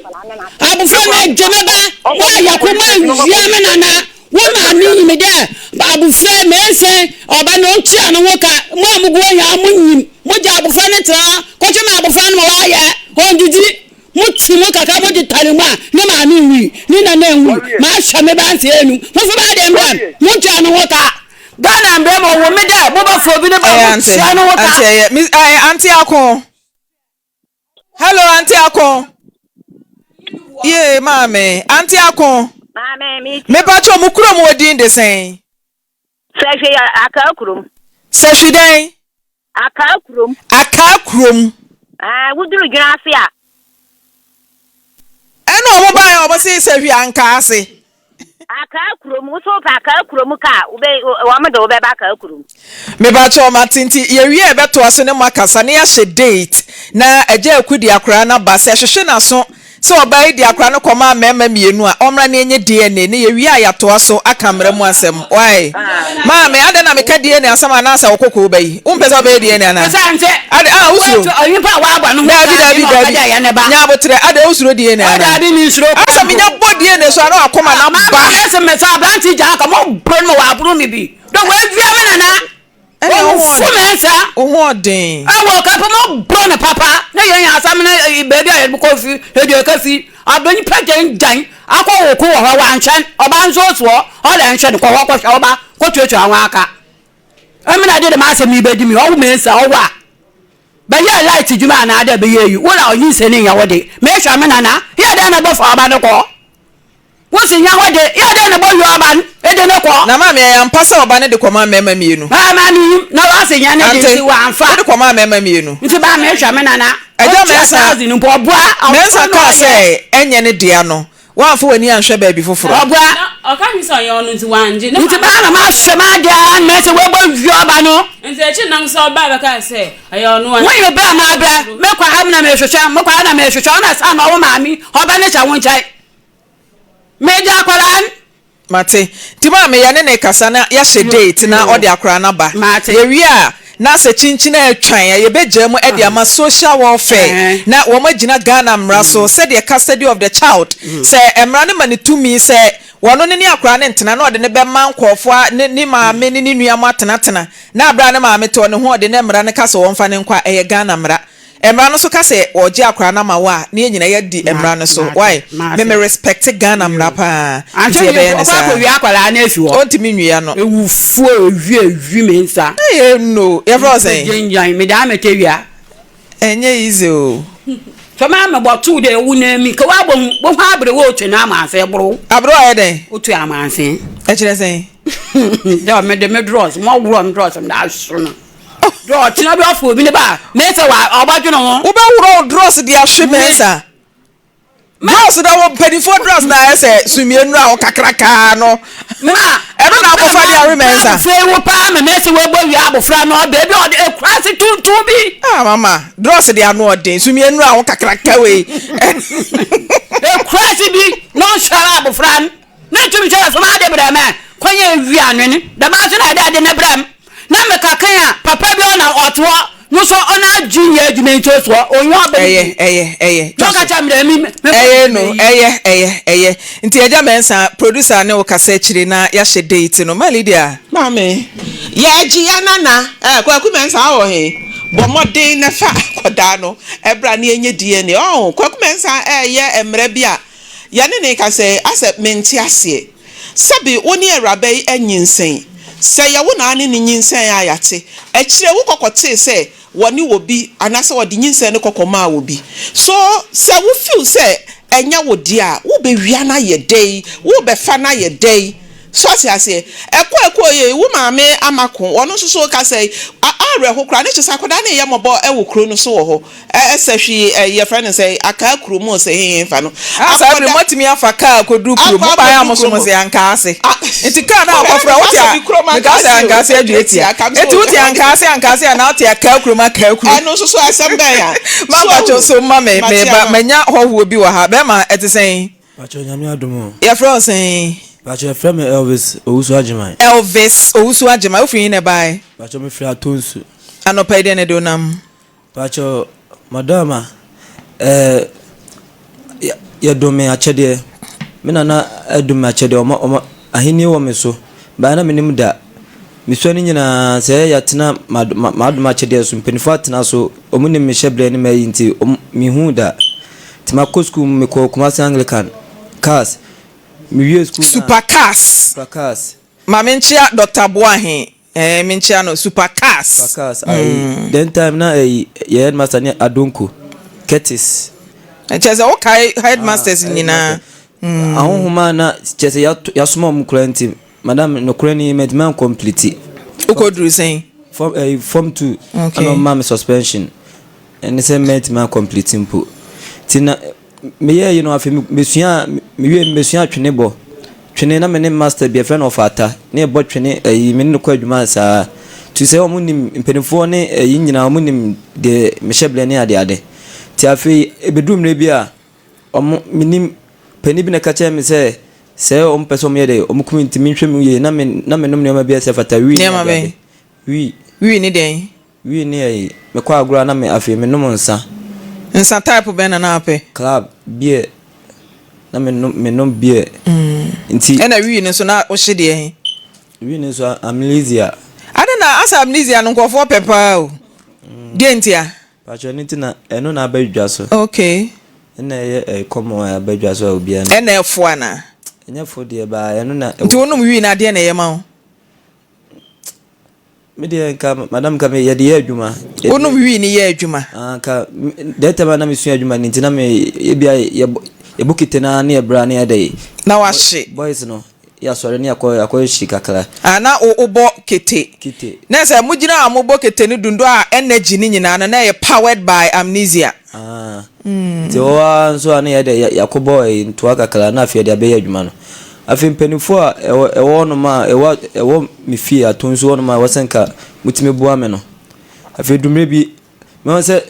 abufa na dema ba wa yakoma zia me nana wo ma mi me de abufa mesa oban no tia no wo ka mo amugo ya munyim mo ja abufa ne tra ko che ma abufa no wa ya ho didi muti mu kaka mo di talima ne ma ni wi ni na nwi ma hwa me ba nti enu mo so ba de mbam mo twa no wota Ghana mbam wo me de bo ba fo bi ne ba mo twa no wota anti akon hello anti akon ye maame anti akon maame me pa cho mu kuro mo odin de sen sehwe akakurum sehwe den akakurum wuduru dwuna ase a eno mo ba ya obo se sehwe anka ase akakurum so pa akakurum ka ube wo me do be ba akakurum me ba cho matinti ye wie e beto aso ne makasa ne ya hye date na agya akudi akora na ba se hwehwe na so so obai di akora no koma mema mienu a omra na enye DNA ne ye wie ayato aso akamra mu asem why maame ade na meka DNA asama na asa okoko bai umpeza obai DNA na ade usuro oyipa wa agba no dabi nya botre ade usuro DNA na ade ni usuro asa minya bo DNA so na akoma na ba ese mesa abranti ja ka mo bro mo wa bro mi bi do we via me nana mesa oho den awo ka pa mo bro na papa na yen asam na baby a ye ko fi e ka fi abani pagen jan akọ wo ko wo wa nchen oba nso so o le nchen ko wo ko hwa oba ko tuetu anwa aka amina de ma asem ibedi mi o mesa o wa ba ye light juma na ada be ye yu wo la oyin se ni ya wode me hwa me nana ye de na bo fa oba ne ko wo se nya wode ye de na bo yu oba e de ne ko na ma me ya mpasa oba ne de koma mema mienu ma ni na wa se nya ne de si wa anfa de koma mema mienu nti ba me hwa me nana ejo mesa ni po boa mesa ka se enye ne dia no wa fo wani anhwe ba bi foforo boa o ka mi so ye onu nti wanje nti ba na ma hwe ma dia na se we bo wi oba no nti echi nang so ba ba ka se aye onu wo ye ba ma bra me kwa amna me hwehwe me kwa na me hwehwe na sa na wo maami oba ne cha won chai me ja kwaran mate ti ba me ya ne kasa na ya hye date na odi akora na ba ye wi a na se chinchina etwan ye beje mu e de ama social welfare na wo magina Ghana mra so said the custody of the child say emra ne mane tumi say wono ne akra ne ntena na ode ne be man kwofo ni maame ni nua matena na abra ne maame to ne ho ode ne mra ne kasa won fa ne nkwa eye Ghana mra emra no so kase oje akra na ma wa ne nyina ye di emra no so why me respect Ghana mra pa anche be ne sa ko wi akwala na efi wo ontimi nwia no ewufu ewi me nsa no everyone say jenjan me da mete wia enye easy o so ma me botu de wu na mi ka wa bo ha abre wo twe na amanse bro abro aye den otu amanse e kire say da me de me draws mo wuro me draws me da so no draw tina bi ofo bi ne ba me se wa obadwo no ho wo be wuro draws de ahwe mensa draws da wo pedifo draws na ese sumienu a okakraka no ma ero na abofa dia remensa se wo pa me se wo gbo wi abofra no be bi o de ekurase tuntun bi mama draws de anu odin sumienu a okakraka we ekurase bi no shara abofra na tumi shara so ma de bra me kwanye wi anwene da ma so na de ne bram na me kakan a papa bi ona otwo no so ona junior adwumencho so onyo be eye no ka cha me mi no eye nti eja mensa producer ne wo kasa chire na ya hye date no malidia Maame ya ji anana kwaku mensa wo he bomodin na fa koda no ebra na enye DNA kwaku mensa ye emre bia ya ne ka se ase menti ase sabi woni erabai anyinsen se ya wo na ane ni nyinsen ayate e kire wo kokote se woni wo bi anase wo di nyinsen ne kokoma wo bi so se wo feel se enya wo dia wo be wia na ye dey wo be fa na ye dey so ase eko ye wo maame amako wono so ka say are ho kra ne chisa koda ne ye mobo e wo kro no so wo ho esehwi ye friend say aka kro mo say he fa no asa bi motimi afa ka kodu kro mo ba ya mo so mo say anka ase enti ka na akofra wo tia me ka say anka ase adu etia eti wo tia anka ase na wo tia ka kro ma ka kro eno so asem ben ya ma ba cho so ma me ba menya hoho bi wa ha be ma etisen ba cho nyame adomo ye friend say Bacho from Elvis Owusu Ajimai. Elvis Owusu Ajimai ofi ne bai. Bacho me free atonsu. Anopa de ne donam. Bacho madama ya do me achede. Me na edu me achede o ahini wo me so. Ba na menim da. Me so ni nyina se ya tena maduma achede so mpenifo atena so omuni me sheble ni me nti me hu da. Tima ko school me ko Kumasi Anglican. Cars Supercars. Mamenchia Dr. Boahin. Menchia no Supercars. Then time na ye headmaster ni Adonko. Curtis. Chese okay headmasters nyina. Ahun huma na chese ya suma mu klenti. Madam no krani medman complete. Ukodru saying form 2 and mama suspension. And the same medman complete impo. Tina me you know afi mesua twene bo twene na me ne master be friend of ata na bo twene me ne ko adwuma saa tu se omunim mpenifo ne nyina omunim de mesheble ne ade ti afi ebedum ne bia minim pani bi na ka che me se ompeso me de omukuminti minhwem ye na me nom ne ma bia se fata wi ni den wi ne me kwa agura na me afi me nom nsa nsa type ben na ape club beer na me no beer nti na wi ni so na o hye de he wi ni so amnesia ada na asa amnesia no nkofo pepa o de ntia pacho ni tina eno na abadwa so okay na ye komo abadwa so obi na na efo ana enya fo de ba eno na nti wonum wi na de na ye ma o me de ka madam ka me ye de adwuma wonum wi ni ye adwuma ka de tema na me su adwuma ni tina me ye bia ye bukite na na ye bra na ye de na wa hye boys no ya sore ni akọ shikakala ana obo kete na say mugina amobo kete ni dundo a energy ni nyina na ye powered by amnesia so so na ye de yakobo nto akakala na afia de abeya adwuma no afi mpanifo a ewo no ma ewo mi fie atonso no ma wasenka mutime bua me no afi dumre bi me se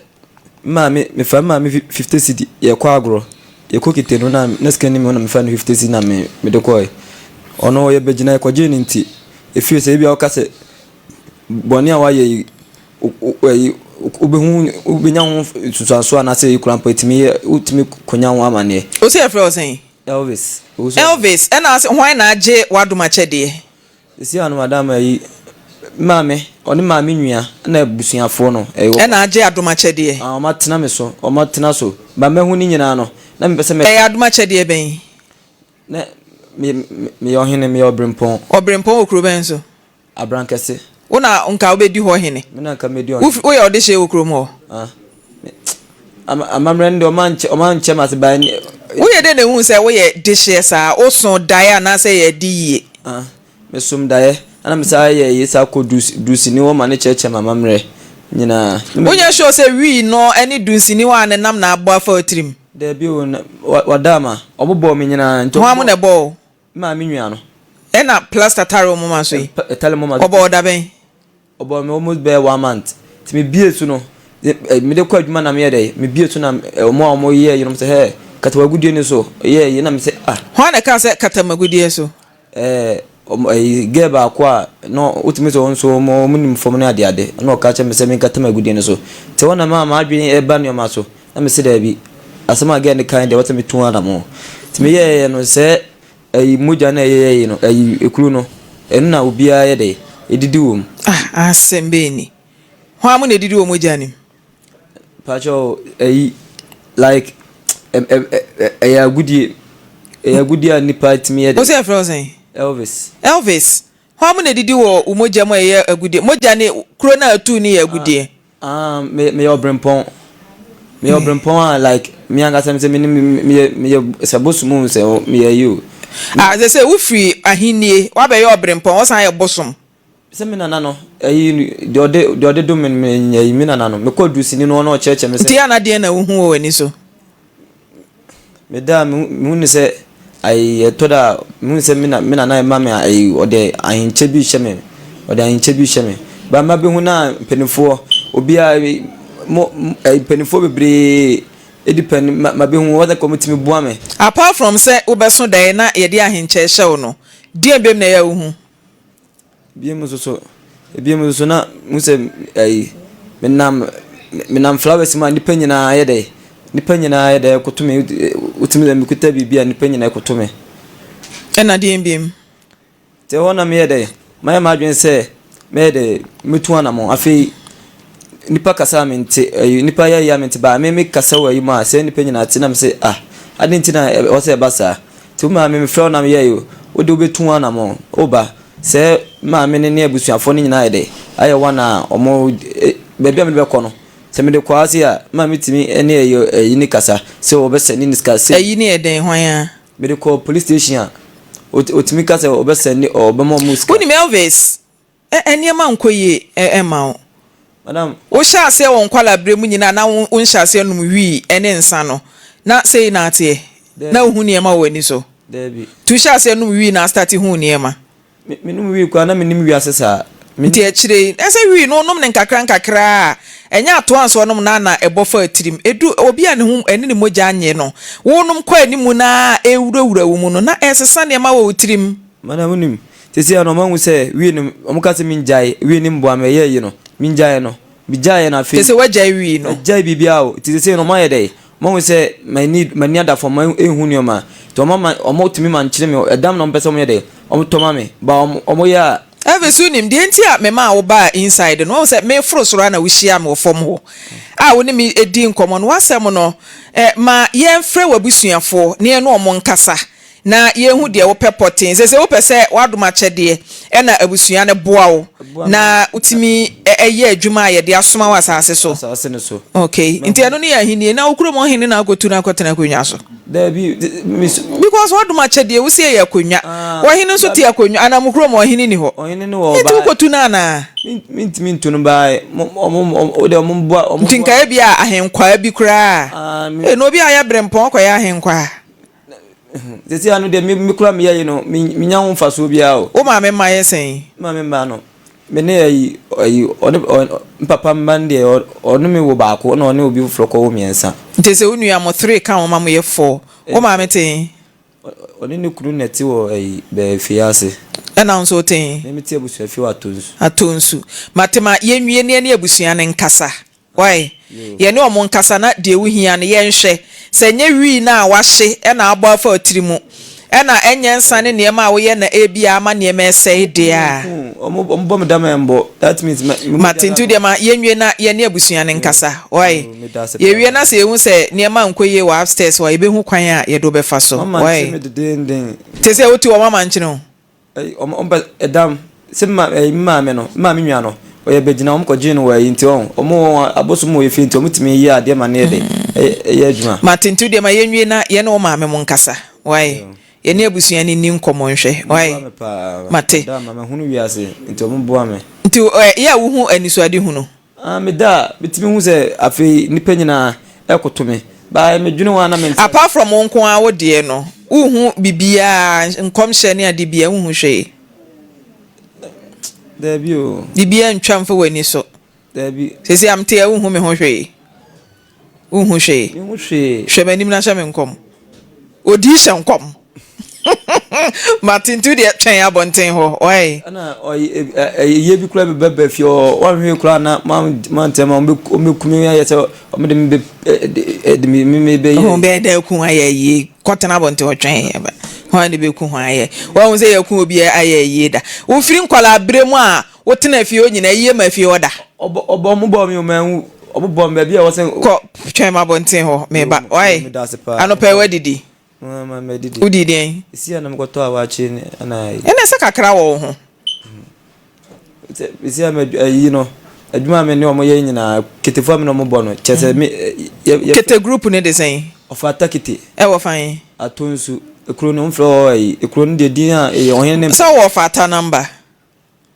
ma me fa ma me 50 cedi ye kwa agro ye kokite no na scan ni me no me fa 50 cedi na me de koy ono ye begina ko je ni nti efi se bia o ka se boni a wa ye ubenya susanso anase ikurampo etimi utimi konya ho amane o se efre o sen Elvis and as why na je waduma chede esi anu madam ayi maame oni maame nwia na busuafo no na je aduma chede o matena me so o matena so ba mehu ni nyina no na me pese me aduma chede ben na me ohene me obrempon okro ben so abrankese una nka obedi ho hene me na nka medi on wo ye odehye okro mo amamrende o manche mas ba wo ye de hu se wo ye dehye sa o so dae na se ye di me sum dae ana me sa ye yesa ko dusi ni wo mane cheche mamamre nyina wonya show se wi no any dusi ni wa nam na agba fa otrim de bi wadama obobo me nyina nto ho na bo ma me nwia no na plaster taro mo ma so yi tele mo ma obo da ben obo me almost be 1 month ti me biesu no me de kwa adwuma na me ye me biesu na omo ye you know say hey katawagudie ni so ye na me say ho na ka say katamagudie so geba kwa no utimi so nso mo munim fom na ade na ka che me say me katamagudie ni so te wona ma adwene e ba no ma so na me say da bi asema again the kind what me tun ana mo ti me ye no say muja na ye no ekuru no enu na obia ye de edidi wom asembe ni ho amu na edidi wom muja ni pacho like agudie nipa timi ye de o say frozen Elvis ho amu na edidi wo umoja mo ye agudie moja ni kuro na atu ni ye agudie me obrempon like me anga say me sabosumu say me you they say we free ahinie wa be your brempon o san ye bosom se me nana no de ode do me nana no me kodusi ni no cheche me se ntia na de na wo hu wo ni so me da me hu se ai toda me se me nana ma me ai ode ahinche bi hye me ba ma be hu na penifo obi a mo penifo bebre edipend ma be hu what committee me boa me apart from say wo beso dan na ye de ahenche hye no die bem na ya wo hu biem so na muse menam flowers ma nipa nyina ye de kotume utimi da mikuta bibia nipa nyina kotume na die biem te wona me ye de ma adwen se me de mitu ana mo afi nipa kasa mente nipa ya mente ba me kasa wa yi ma se nipa nyina tina me se ade ntina o se basa te ma me flow na me ye yo o de obetu ana mo oba se ma me ne abusuafo ni nyina ede aye wana omo bebia me be kɔ no se me de kwase a ma metimi ene eyi ni kasa se obesani ni kasa eyi ni eden hwan a me de kɔ police station a otimi kasa obesani obemo muska woni Elvis ene ma nkoye ma o madam wo sha se won kwala bremu nyina na won sha se num wi ene nsa no na sei na ate na hu ne ma wani so debi tu sha se num wi na start hu ne ma minum wi kwa na minim wi asesa nti akire ese wi no nom ne nkakra enya ato anso nom na ebofa atirim edu obi a ne hu ene ne moja anye no wonum kwa animu na ewurawura wo mu no na esesa ne ma wo atirim mana munim tesi ano mangu se wi ne omukase minjai wi ne mbo ameye yi no minjai no bijaye na fe tesi wajai wi no jai bibia o tesi no maye dey mangu se my need for my ehunu ma to mama omo timi man kire me edam no mpese mo ye dey omo to mama ba omo ya Every nim de ntia me ma wo ba inside no say me frosoro na wo hia me wo fom ho wo ne me edi nkomo no wasem no ma ye mfre wabusuafo ne no omo nkasa na ye hu de wo pepotin se wo pese wadoma chede na abusua ne boa wo na utimi eye adwuma ye de asoma wa asase so okay ntia no ne ya hini na okuro mo hini na akotu na akotena konwa so because wadoma chede wo se ye konwa wo hini so te akonwa ana mukuro mo hini ni ho ohini ni wo ba nti kotu na na mintu no ba o de mo boa ntinka bi a ahenkwa bi kura no obi a ya brempon kwa ya ahenkwa tesi anu de mi kura mi ye no mi nya ho faso bia o maame ma ye sen maame ma no me ne ayi papa mande onu mi wo ba ko na onu obi floko wo miensa ntese unu ya mo 3 ka wo ma mo ye 4 maame ten oni ne kunu neti wo be fiase ɛna nso ten me tie abusua fi atonsu matema yenwie ne abusua ne nkasa why ye ne omo nkasa na de wuhia ne yenhwe sɛ nye wi na wahye ɛna abɔ afa otirimu ɛna enye nsa ne niema a wo ye na ebia ama niema ɛsɛ de a omo bom da membo that means matintu de ma yenwie na ye ne abusua ne nkasa why ye wie na sɛ ehu sɛ niema nkoye wa upstairs wa ebehu kwan a ye do befa so why te sɛ oti wo mama nkyene o edam se maame no maame nwa no oye begina om ko gene wa yinti on omo abosumo ye finti omutimi yi ade ma ne de ye adwuma matintu de ma yenwie na ye ne o maame mo nkasa why ye ne abusua ni nkomo nhwe why mate da mama hunu wiase nti omo boa me nti ya wo hu anisuade hunu me da bitimi hu se afi nipa nyina ekoto me ba me dwene wa na me apart from onko a wo de no uhu bibia nkomhye ne ade bia uhu hwe Debi o. Bibia ntwamfo wani so. Debi. Sesi amte ya uhu me ho hwe. Uhu hwe. Uhu hwe. Hwe manim na hwe me nkom. Odi hwe nkom. Martin tu de twen abonten ho. Oi. Ana ye bi kula me bebe fi o wan hwe kula na man tema o me kumi ya se o me de me be. Ho be da ku aye kotena abonten o twen ba. Ho ne be ku ho aye. Wa hu se ya ku obi aye da. Wo firi nkwala bremu a wo tena fi o nyina ye ma fi oda. Obo mo bo mi o man obo me bia wo se ko twen abonten ho me ba. Oi. Ano pe wadidi. Mama medidi. Udi den. Isi ana mkoto awachi ni ana. Ene se kakra wo ho. Isi ama you know. Adwuma me ne omo ye nyina ketefo me no mo bo no. Chese me kete group ne de sen. Of atakiti. E wo fan. Atonsu ekro no mflo ekro no de din a ohene ne. So wo fata number.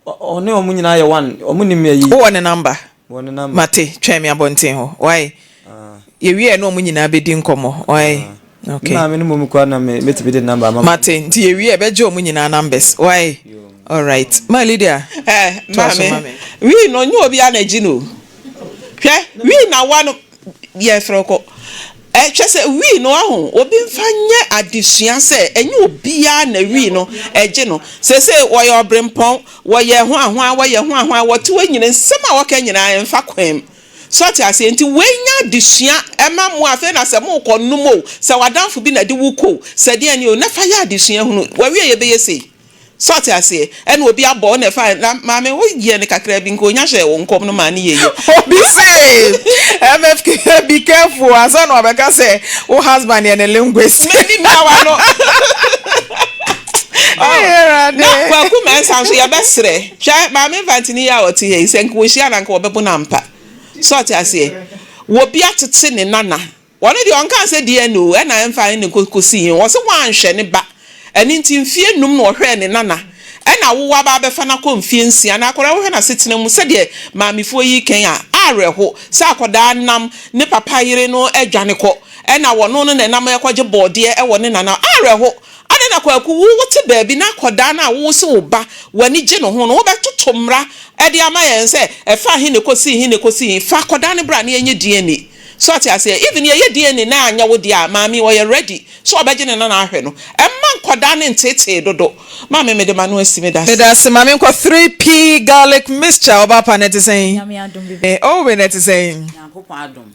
One omo nyina ye one. Omo ni me yi. Wo ne number. One number. Mate twa me abonten ho. Why? Ye wie no omo nyina be di nkomo. Why? Okay. Na me no mo kwa na me metibi de number mama. Mate nti ye wie be je omo nyina numbers. Why? All right. My leader. Mame. We no nyu obi anaji no. Hwe, we na wano ye froko. Chese we no ahu obi mfanye adesua se enye obi a na we no eje no. Se wo ye obrempon, wo ye ho ahwa, wo ye ho ahwa, wo te wanyina nsem a wo ka nyina emfa kwam. So ti ase nti wenya desua ema mo afa na se mo ko numo se wadanfo bi na de wuko se de ani o na fa ya desua hunu wa wie ye be yesi so ti ase ena obi abo na fa na maame wo ye ne kakra bi nko nya hwe wo nkom no ma ne ye obi say MFK be careful asa no abeka say wo husband and linguist many me awa no na kwa ku mensa so ya besre hwa maame vantini ya oti he se nko hia na nko obebu na mpa so ti ase wo bia tete ne nana woni de onka se de no e na emfa ne kokosi wo se wanhwe ne ba eni nti mfie num no hwe ne nana e na wo wa ba be fa na ko mfie nsia na akora wo hwe na setena mu se de maamefo yi ken a areho se akoda nam ne papa yire no adwane ko e na wono no ne nam ekwaje bode e wo ne nana areho ade na kwaku wo wote baabi na akoda na wo se wo ba wani je no ho no wo betoto mra e de ama yen se e fa hi ne kosi fa akoda ne bra na enye DNA so ati ase even ye DNA na anya wo dia maami wo ye ready so obeje ne na ahwe no emma nkoda ne ntete dodo maami me de manu asime das me das maami nko 3p garlic mixture oba pa net saying oh we net saying Nyankopon adom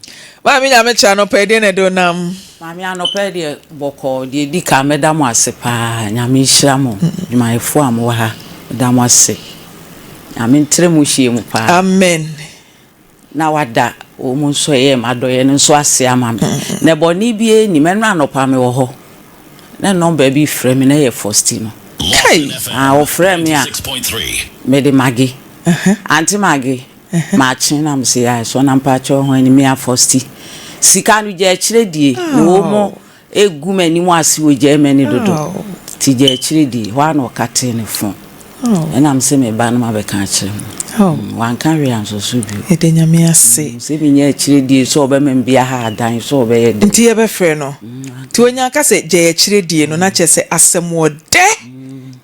maami nya me cha no pa de ne do nam maami anopa de boko de di ka meda mo ase pa nyame hira mo dwumayefo am wo ha da mo ase nyame ntre mo hie mu pa amen na wada o mo so ye madoye no so ase ama me na boni bie ni menra anopa me wo ho na number bi frɛ me na ye Faustino kai o frɛ me a me de magi anti magi ma chin na me se ya so na mpa cho ho ani me a Fausti sika no je kire die no mo egu mani mo ase wo je mani dodo ti je kire die wa na o kate ne fon and I'm saying, me ban my becatch. One carry answer should be. It in your mere say. Saving your chili, so be men be a hard dine, so be a dear befriend. To when your cassette, jay chili, no not just say, as some more de.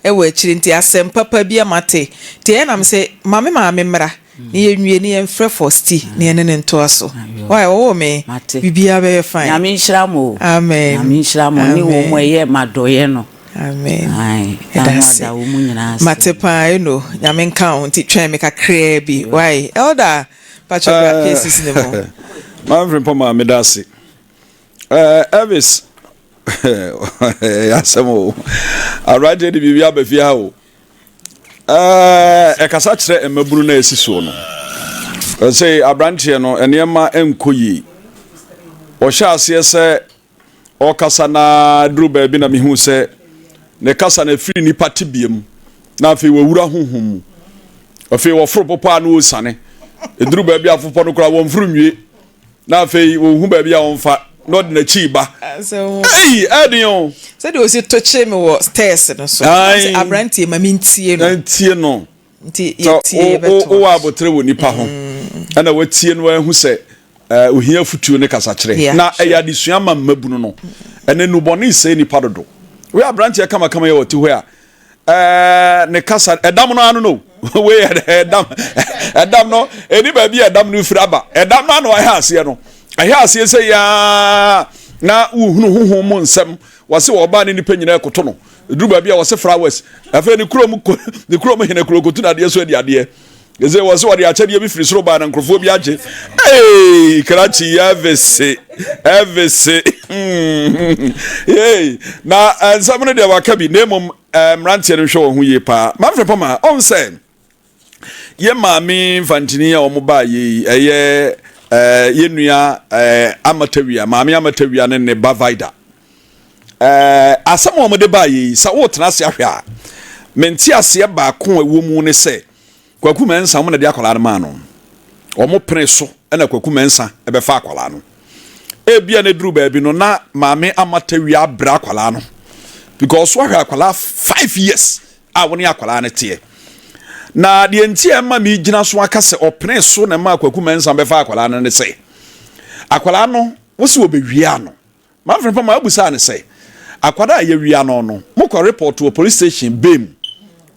A word chillinty, as some papa be a mate. Then I'm say, Mamma, memra. Near me and Fre Fausti, near an entorso. Why, oh, me, be very fine. I mean, Shramo. Amen. I mean, Shramo, you won't wear my doyeno. Amen. Ai, That's da wo mu nyina. Matepa, you know, nyame count it try make a crabby. Why? Elder Patrick cases in the mo. Maame Frimpomaa medase. Elvis. Yasemo. Araje di bibia befia o. Ekasa kire emaburu na esiso no. Say abranche no enema enkoyi. O sha ase se o kasa na duru ba bi na mehu se ne kasa na firi ni pati biem na afi wawura honhom afi wo foro popa na osane eduru ba bi afofo no kura wo mfuru nwie na afi wo hu ba bi a wonfa no de na chi ba So edion said o si toche me wo stairs no so abranti ma mintie no ntie no nti yetie beto o abotre wo nipa ho ana watie no ahu se ohia futuo ne kasa kire na eya disua ma mabunu no ene nuboni se nipa dodo we abranti e kama ye woti ho a ne kasa edam no anu no we edam no eni ba bi edam no firaba edam no anu ahase no ahase se ya na uhunu honhom mo nsem wase wo ba ne nipa nyina ekoto no duru ba bi a wase flowers afa ni krom hene krokotu na de so ade ade Geze wase wade achade bi firi soro ba na nkrofo bi age krachi ya vese na samene de wakabi nemom mrantie no hwe wo hu ye pa Maame Frimpomaa on say ye maame fantini ya omo ba ye eye ye nua amatawia maame amatawia ne bavida asamo omo de ba ye sa wo tena se ahwe a menti ase ba ko ewo mu ne se kwaku mensa mo na de akwala ma no omo pene so na kwaku mensa ebe fa akwala no ebia na duru ba bi no na maame amatawia bra akwala no because so ahwe akwala 5 years a woni akwala ne te na de ntie ma mi gina so aka se opene so na ma kwaku mensa be fa akwala no ne se akwala no wo se obewia no Maame Frimpomaa abusa ne se akwada ye wia no no mo ko report to police station bem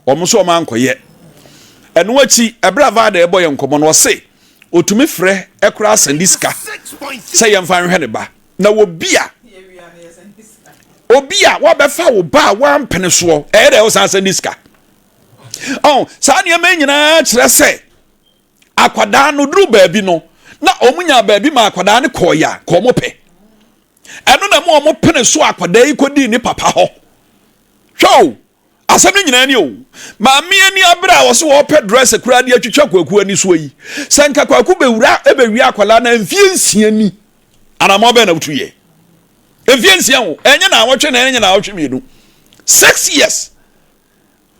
omo so ma ankoye enu achi ebra va da ebo ye nkomo no se otumi frɛ ekura sandiska say yem fan hwe ne ba na obia wo be fa wo ba wa mpene so e da wo sandiska sa ne ma nyina kyerɛ sɛ akwada no duru ba bi no na omunya ba bi ma akwada ne koya ko mo pe enu na mo pene so akwada yi kodi ni papa ho hwo asem ni nyina ni o maame ani abra wo so wo pe dress kura de atwitwa kwaku ani so yi senka kwaku bewura ebewi akwala na mfie nsia ni anamo be na butuye mfie nsia wo enye na awotwe na enye na awotwe mienu 6 years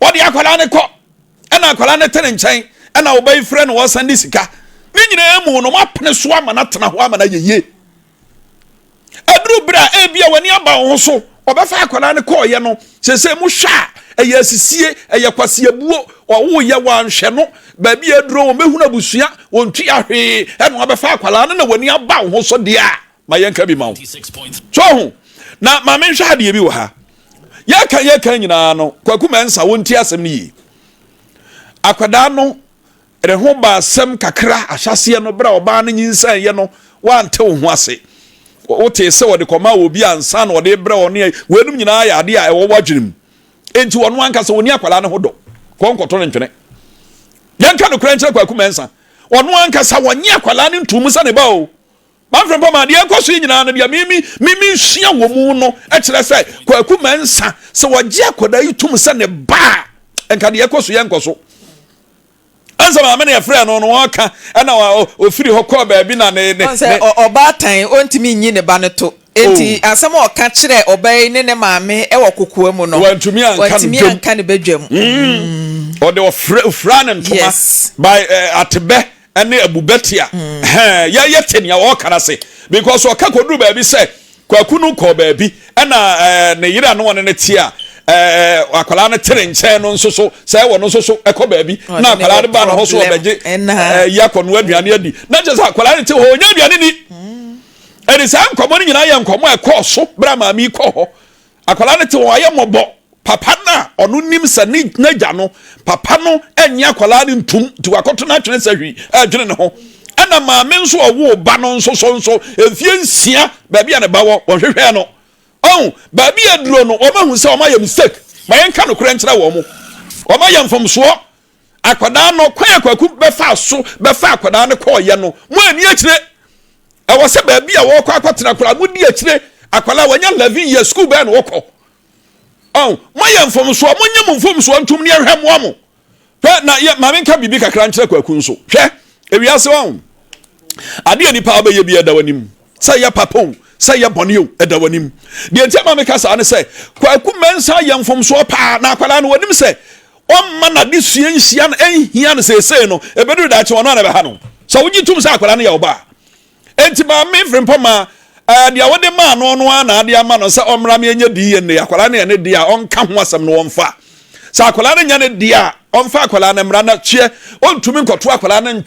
wodi akwala ne ko ena akwala ne tene nchen ena wo bai frɛ no wo sande sika ni nyina emu no mapene so ama na tena ho ama na yeye adru bra ebia wani aba wo so obefa akwala ne ko ye no sese mu hwa eye asisie eye kwase buo wo ye wanhwe no ba bi aduro wo mehuna busua wontwi ahwe eno obefa akwala ne na wani aba wo so de a ma yenka bi ma wo so ho na ma me hwa de bi wo ha ye kan nyina no kwaku mensa wonti asem ni akwada no reho ba asem kakra ahyase no bra oba no nyinsan ye no wante wo ho ase wote se wode koma obi ansa na wode bra one wenum nyina ya ade a ewo wadwenem enti wono anka se woni akwala ne hodo konkoto ne ntwene yanka no kura nkyere kwaku mensa wono anka sa wonye akwala ne ntum sa ne ba o Maame Frimpomaa de enkoso nyina no de mimi hia wo mu no e kire se kwaku mensa se wogye akwada yi tum sa ne ba enka de enkoso yenkoso ansa ma me frɛ no waka na ofiri hɔ kɔ ba bi na ne oba tan ontimi nyi ne ba ne to enti asɛm ɔka kyerɛ ɔbɛyi ne maame ɛwɔ kokoa mu no wantumi anka ne badwam ɔde ofra ne ntoma by atebe ene abubetia ye tenia ɔka na se because ɔka koduru ba bi sɛ kwaku no kɔ ba bi na ne yira no ne tia akwala ne tere nkyɛn no nso so sɛ wɔ no nso so ɛkɔ baabi na akwala ne ba no ho so obegye yakɔ no aduane adi na kyɛ sɛ akwala ne te ho nya aduane ni ɛni sɛ nkɔmɔ ne nyinaa yɛ nkɔmɔ ɛkɔ so bra maami kɔ hɔ akwala ne te ho ayɛ mɔbɔ papa na ɔno nim sɛ ne n'agya no papa no ɛnyɛ akwala ne ntum ti wakɔto na atwene sɛ hwi adwene ne ho ɛna maame nso ɔwo ba no nso so emfie nsia baabi a ne ba wɔ wɔhwehwɛ no oh baby aduro no o ma hu se o ma yɛ mistake ma yɛn ka no kora nkyerɛ wɔ mo o ma yɛ mfomso akwadaa no kwan akwaku bɛfa so bɛfa akwadaa no kɔ yɛ no mo ani akyire ɛwɔ sɛ baby a wɔkɔ akɔtena kora mo di akyire akwala wanya 11 years school bɛn no wɔkɔ oh mo yɛ mfomso mo nyɛ mfomso ntum ne hwɛ mo mo hwɛ na yɛ ma menka bibi kakra nkyerɛ kwaku nso hwɛ ewiase wɔn ade nipa abɛyɛ bi ɛda wanim sɛ yɛ papon sɛ yɛ bɔneo ɛda wanim deɛ ntia ma meka saa ne sɛ kwaku mensa yɛ mfomso paa na akwala no wanim sɛ ɔmma na de sua nhia no ɛnhia no sɛsɛ no ɛbɛdu da akye wɔn na bɛha no sɛ wogyi tum sɛ akwala no yɛ ɔba enti Maame Frimpomaa dia wode ma no no ana ade ama no sɛ ɔmra me nya di ye ne akwala ne ne dia ɔnka ho asɛm no wɔmfa sɛ akwala ne nya ne dia ɔmfa akwala ne mra na kye ɔntumi nkɔto akwala ne